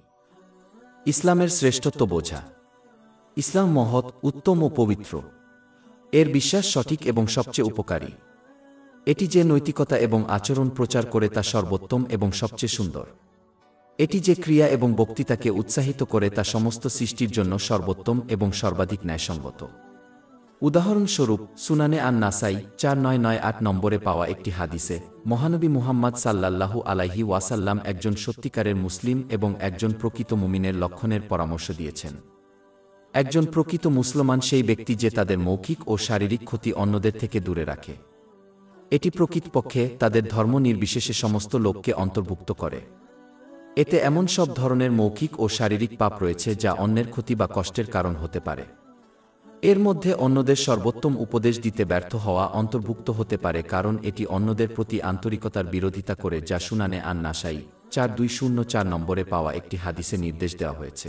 ইসলামের শ্রেষ্ঠত্ব বোঝা। ইসলাম মহৎ, উত্তম ও পবিত্র। এর বিশ্বাস সঠিক এবং সবচেয়ে উপকারী। এটি যে নৈতিকতা এবং আচরণ প্রচার করে তা সর্বোত্তম এবং সবচেয়ে সুন্দর। এটি যে ক্রিয়া এবং বক্তৃতাকে উৎসাহিত করে তা সমস্ত সৃষ্টির জন্য সর্বোত্তম এবং সর্বাধিক ন্যায়সঙ্গত। উদাহরণস্বরূপ, সুনানে আন-নাসাই 4998 নম্বরে পাওয়া একটি হাদিসে মহানবী মুহাম্মদ সাল্লাল্লাহু আলাইহি ওয়াসাল্লাম একজন সত্যিকারের মুসলিম এবং একজন প্রকৃত মুমিনের লক্ষণের পরামর্শ দিয়েছেন। একজন প্রকৃত মুসলমান সেই ব্যক্তি যে তাদের মৌখিক ও শারীরিক ক্ষতি অন্যদের থেকে দূরে রাখে। এটি প্রকৃতপক্ষে তাদের ধর্ম নির্বিশেষে সমস্ত লোককে অন্তর্ভুক্ত করে। এতে এমন সব ধরনের মৌখিক ও শারীরিক পাপ রয়েছে যা অন্যের ক্ষতি বা কষ্টের কারণ হতে পারে। এর মধ্যে অন্যদের সর্বোত্তম উপদেশ দিতে ব্যর্থ হওয়া অন্তর্ভুক্ত হতে পারে, কারণ এটি অন্যদের প্রতি আন্তরিকতার বিরোধিতা করে, যা সুনানে আন-নাসাই 4204 নম্বরে পাওয়া একটি হাদিসে নির্দেশ দেওয়া হয়েছে।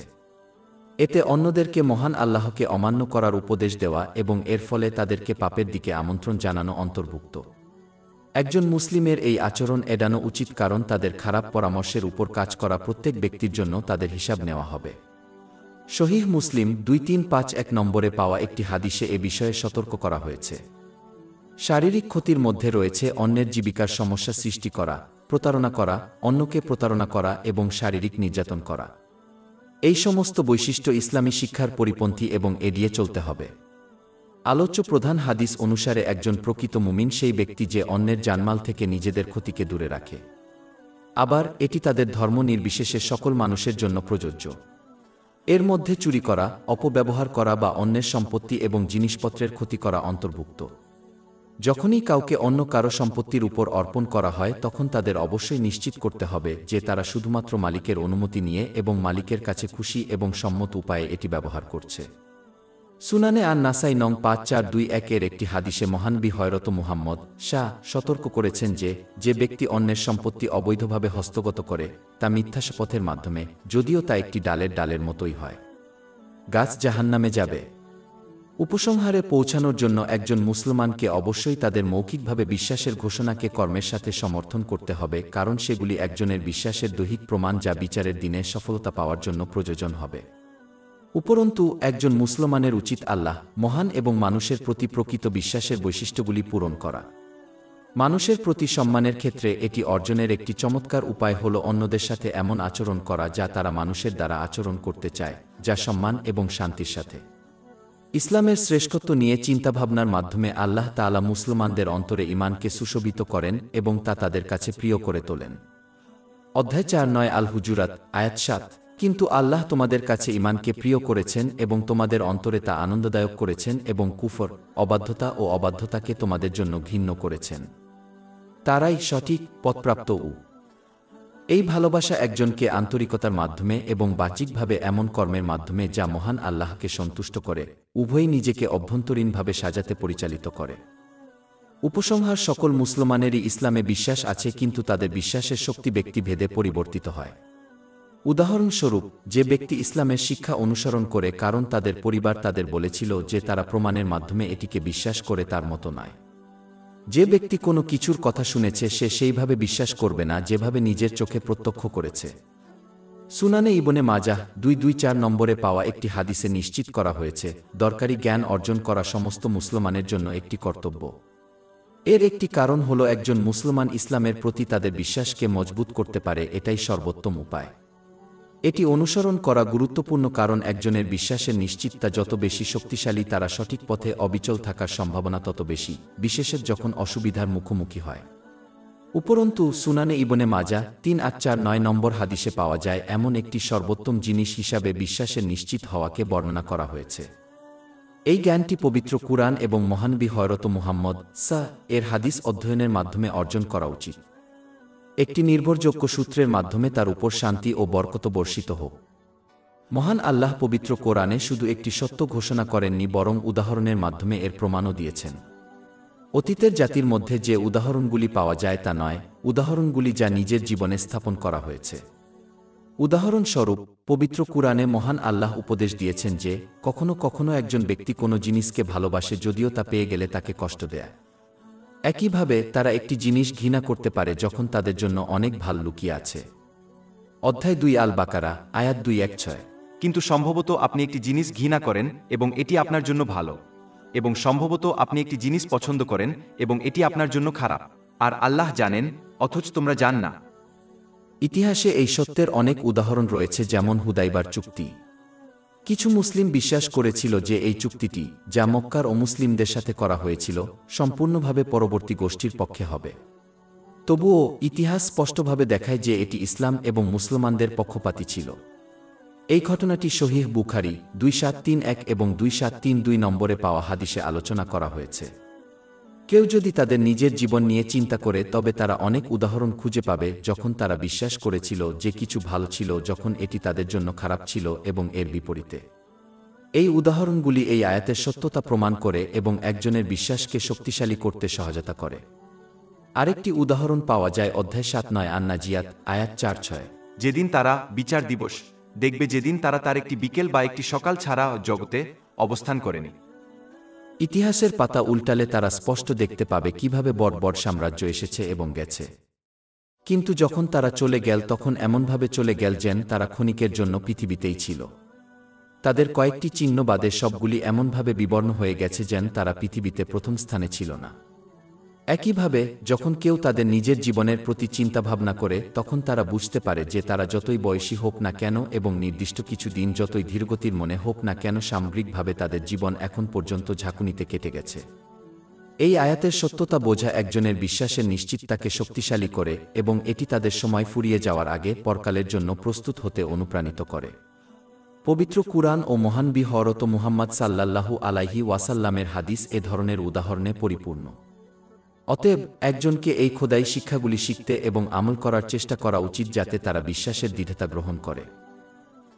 এতে অন্যদেরকে মহান আল্লাহকে অমান্য করার উপদেশ দেওয়া এবং এর ফলে তাদেরকে পাপের দিকে আমন্ত্রণ জানানো অন্তর্ভুক্ত। একজন মুসলিমের এই আচরণ এড়ানো উচিত, কারণ তাদের খারাপ পরামর্শের উপর কাজ করা প্রত্যেক ব্যক্তির জন্য তাদের হিসাব নেওয়া হবে। সহিহ মুসলিম 2351 নম্বরে পাওয়া একটি হাদিসে এ বিষয়ে সতর্ক করা হয়েছে। শারীরিক ক্ষতির মধ্যে রয়েছে অন্যের জীবিকার সমস্যা সৃষ্টি করা, প্রতারণা করা, অন্যকে প্রতারণা করা এবং শারীরিক নির্যাতন করা। এই সমস্ত বৈশিষ্ট্য ইসলামী শিক্ষার পরিপন্থী এবং এড়িয়ে চলতে হবে। আলোচ্য প্রধান হাদিস অনুসারে একজন প্রকৃত মুমিন সেই ব্যক্তি যে অন্যের জানমাল থেকে নিজেদের ক্ষতিকে দূরে রাখে। আবার এটি তাদের ধর্ম নির্বিশেষে সকল মানুষের জন্য প্রযোজ্য। এর মধ্যে চুরি করা, অপব্যবহার করা বা অন্যের সম্পত্তি এবং জিনিসপত্রের ক্ষতি করা অন্তর্ভুক্ত। যখনই কাউকে অন্য কারো সম্পত্তির উপর অর্পণ করা হয়, তখন তাদের অবশ্যই নিশ্চিত করতে হবে যে তারা শুধুমাত্র মালিকের অনুমতি নিয়ে এবং মালিকের কাছে খুশি এবং সম্মত উপায়ে এটি ব্যবহার করছে। সুনানে আন-নাসাই নং 5421 এর একটি হাদিসে মহানবী হযরত মুহাম্মদ সতর্ক করেছেন যে ব্যক্তি অন্যের সম্পত্তি অবৈধভাবে হস্তগত করে তা মিথ্যা শপথের মাধ্যমে, যদিও তা একটি ডালের মতোই হয়, গাছ জাহান্নামে যাবে। উপসংহারে পৌঁছানোর জন্য একজন মুসলমানকে অবশ্যই তাদের মৌখিকভাবে বিশ্বাসের ঘোষণাকে কর্মের সাথে সমর্থন করতে হবে, কারণ সেগুলি একজনের বিশ্বাসের দৈহিক প্রমাণ যা বিচারের দিনে সফলতা পাওয়ার জন্য প্রয়োজন হবে। উপরন্তু একজন মুসলমানের উচিত আল্লাহ মহান এবং মানুষের প্রতি প্রকৃত বিশ্বাসের বৈশিষ্ট্যগুলি পূরণ করা। মানুষের প্রতি সম্মানের ক্ষেত্রে এটি অর্জনের একটি চমৎকার উপায় হল অন্যদের সাথে এমন আচরণ করা যা তারা মানুষের দ্বারা আচরণ করতে চায়, যা সম্মান এবং শান্তির সাথে। ইসলামের শ্রেষ্ঠত্ব নিয়ে চিন্তাভাবনার মাধ্যমে আল্লাহ তাআলা মুসলমানদের অন্তরে ঈমানকে সুশোভিত করেন এবং তা তাদের কাছে প্রিয় করে তোলেন। অধ্যায় 49 আল হুজুরাত আয়াত 7। কিন্তু আল্লাহ তোমাদের কাছে ঈমানকে প্রিয় করেছেন এবং তোমাদের অন্তরে তা আনন্দদায়ক করেছেন এবং কুফর, অবাধ্যতা ও অবাধ্যতাকে তোমাদের জন্য ঘৃণ্য করেছেন। তারাই সঠিক পথপ্রাপ্ত। এই ভালোবাসা একজনকে আন্তরিকতার মাধ্যমে এবং বাহ্যিকভাবে এমন কর্মের মাধ্যমে যা মহান আল্লাহকে সন্তুষ্ট করে, উভয়ই নিজেকে অভ্যন্তরীণভাবে সাজাতে পরিচালিত করে। উপসংহার: সকল মুসলমানেরই ইসলামে বিশ্বাস আছে, কিন্তু তাদের বিশ্বাসের শক্তি ব্যক্তিভেদে পরিবর্তিত হয়। উদাহরণস্বরূপ, যে ব্যক্তি ইসলামের শিক্ষা অনুসরণ করে কারণ তাদের পরিবার তাদের বলেছিল যে তারা প্রমাণের মাধ্যমে এটিকে বিশ্বাস করে, তার মতো নয়। যে ব্যক্তি কোনো কিছুর কথা শুনেছে সে সেইভাবে বিশ্বাস করবে না যেভাবে নিজের চোখে প্রত্যক্ষ করেছে। সুনানে ইবনে মাজাহ 224 নম্বরে পাওয়া একটি হাদিসে নিশ্চিত করা হয়েছে, দরকারি জ্ঞান অর্জন করা সমস্ত মুসলমানের জন্য একটি কর্তব্য। এর একটি কারণ হল একজন মুসলমান ইসলামের প্রতি তাদের বিশ্বাসকে মজবুত করতে পারে, এটাই সর্বোত্তম উপায়। এটি অনুসরণ করা গুরুত্বপূর্ণ কারণ একজনের বিশ্বাসের নিশ্চিততা যত বেশি শক্তিশালী, তারা সঠিক পথে অবিচল থাকার সম্ভাবনা তত বেশি, বিশেষত যখন অসুবিধার মুখোমুখি হয়। উপরন্তু সুনানে ইবনে মাজাহ 3849 নম্বর হাদিসে পাওয়া যায় এমন একটি সর্বোত্তম জিনিস হিসাবে বিশ্বাসের নিশ্চিত হওয়াকে বর্ণনা করা হয়েছে। এই জ্ঞানটি পবিত্র কুরআন এবং মহানবী হযরত মুহাম্মদ এর হাদিস অধ্যয়নের মাধ্যমে অর্জন করা উচিত। একটি নির্ভরযোগ্য সূত্রের মাধ্যমে তার উপর শান্তি ও বরকত বর্ষিত হোক। মহান আল্লাহ পবিত্র কোরআনে শুধু একটি সত্য ঘোষণা করেননি, বরং উদাহরণের মাধ্যমে এর প্রমাণও দিয়েছেন। অতীতের জাতির মধ্যে যে উদাহরণগুলি পাওয়া যায় তা নয়, উদাহরণগুলি যা নিজের জীবনে স্থাপন করা হয়েছে। উদাহরণস্বরূপ, পবিত্র কুরআনে মহান আল্লাহ উপদেশ দিয়েছেন যে কখনো কখনো একজন ব্যক্তি কোনো জিনিসকে ভালোবাসে যদিও তা পেয়ে গেলে তাকে কষ্ট দেয়। একইভাবে তারা একটি জিনিস ঘৃণা করতে পারে যখন তাদের জন্য অনেক ভাল লুকিয়ে আছে। অধ্যায় 2 আল বাকারা, আয়াত 216। কিন্তু সম্ভবত আপনি একটি জিনিস ঘৃণা করেন এবং এটি আপনার জন্য ভালো, এবং সম্ভবত আপনি একটি জিনিস পছন্দ করেন এবং এটি আপনার জন্য খারাপ, আর আল্লাহ জানেন, অথচ তোমরা জান না। ইতিহাসে এই সত্যের অনেক উদাহরণ রয়েছে, যেমন হুদাইবার চুক্তি। কিছু মুসলিম বিশ্বাস করেছিল যে এই চুক্তিটি, যা মক্কার অমুসলিমদের সাথে করা হয়েছিল, সম্পূর্ণভাবে পরবর্তী গোষ্ঠীর পক্ষে হবে। তবুও ইতিহাস স্পষ্টভাবে দেখায় যে এটি ইসলাম এবং মুসলমানদের পক্ষপাতী ছিল। এই ঘটনাটি সহিহ বুখারী 2731 এবং 2732 নম্বরে পাওয়া হাদিসে আলোচনা করা হয়েছে। কেউ যদি তাদের নিজের জীবন নিয়ে চিন্তা করে, তবে তারা অনেক উদাহরণ খুঁজে পাবে যখন তারা বিশ্বাস করেছিল যে কিছু ভালো ছিল যখন এটি তাদের জন্য খারাপ ছিল, এবং এর বিপরীতে। এই উদাহরণগুলি এই আয়াতের সত্যতা প্রমাণ করে এবং একজনের বিশ্বাসকে শক্তিশালী করতে সহায়তা করে। আরেকটি উদাহরণ পাওয়া যায় অধ্যায় 7 আন-নাজিয়াত, আয়াত 4-6। যেদিন তারা বিচার দিবস দেখবে, যেদিন তারা তার একটি বিকেল বা একটি সকাল ছাড়া জগতে অবস্থান করেনি। ইতিহাসের পাতা উল্টালে তারা স্পষ্ট দেখতে পাবে কিভাবে বড় বড় সাম্রাজ্য এসেছে এবং গেছে, কিন্তু যখন তারা চলে গেল তখন এমনভাবে চলে গেল যেন তারা ক্ষণিকের জন্য পৃথিবীতেই ছিল। তাদের কয়েকটি চিহ্ন বাদে সবগুলি এমনভাবে বিবর্ণ হয়ে গেছে যেন তারা পৃথিবীতে প্রথম স্থানে ছিল না। একইভাবে যখন কেউ তাদের নিজের জীবনের প্রতি চিন্তাভাবনা করে, তখন তারা বুঝতে পারে যে তারা যতই বয়সী হোক না কেন এবং নির্দিষ্ট কিছু দিন যতই ধীরগতির মনে হোক না কেন, সামগ্রিকভাবে তাদের জীবন এখন পর্যন্ত ঝাঁকুনিতে কেটে গেছে। এই আয়াতের সত্যতা বোঝা একজনের বিশ্বাসের নিশ্চিততাকে শক্তিশালী করে এবং এটি তাদের সময় ফুরিয়ে যাওয়ার আগে পরকালের জন্য প্রস্তুত হতে অনুপ্রাণিত করে। পবিত্র কুরআন ও মহানবী হযরত মুহাম্মদ সাল্লাল্লাহু আলাইহি ওয়াসাল্লামের হাদিস এ ধরনের উদাহরণে পরিপূর্ণ। অতএব একজনকে এই খোদাই শিক্ষাগুলি শিখতে এবং আমল করার চেষ্টা করা উচিত, যাতে তারা বিশ্বাসের দৃঢ়তা গ্রহণ করে।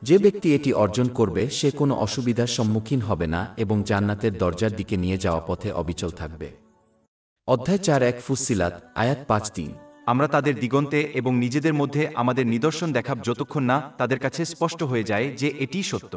যে ব্যক্তি এটি অর্জন করবে সে কোনো অসুবিধার সম্মুখীন হবে না এবং জান্নাতের দরজার দিকে নিয়ে যাওয়া পথে অবিচল থাকবে। অধ্যায় 4 ফুসসিলাত, আয়াত 5-3। আমরা তাদের দিগন্তে এবং নিজেদের মধ্যে আমাদের নিদর্শন দেখাব যতক্ষণ না তাদের কাছে স্পষ্ট হয়ে যায় যে এটিই সত্য।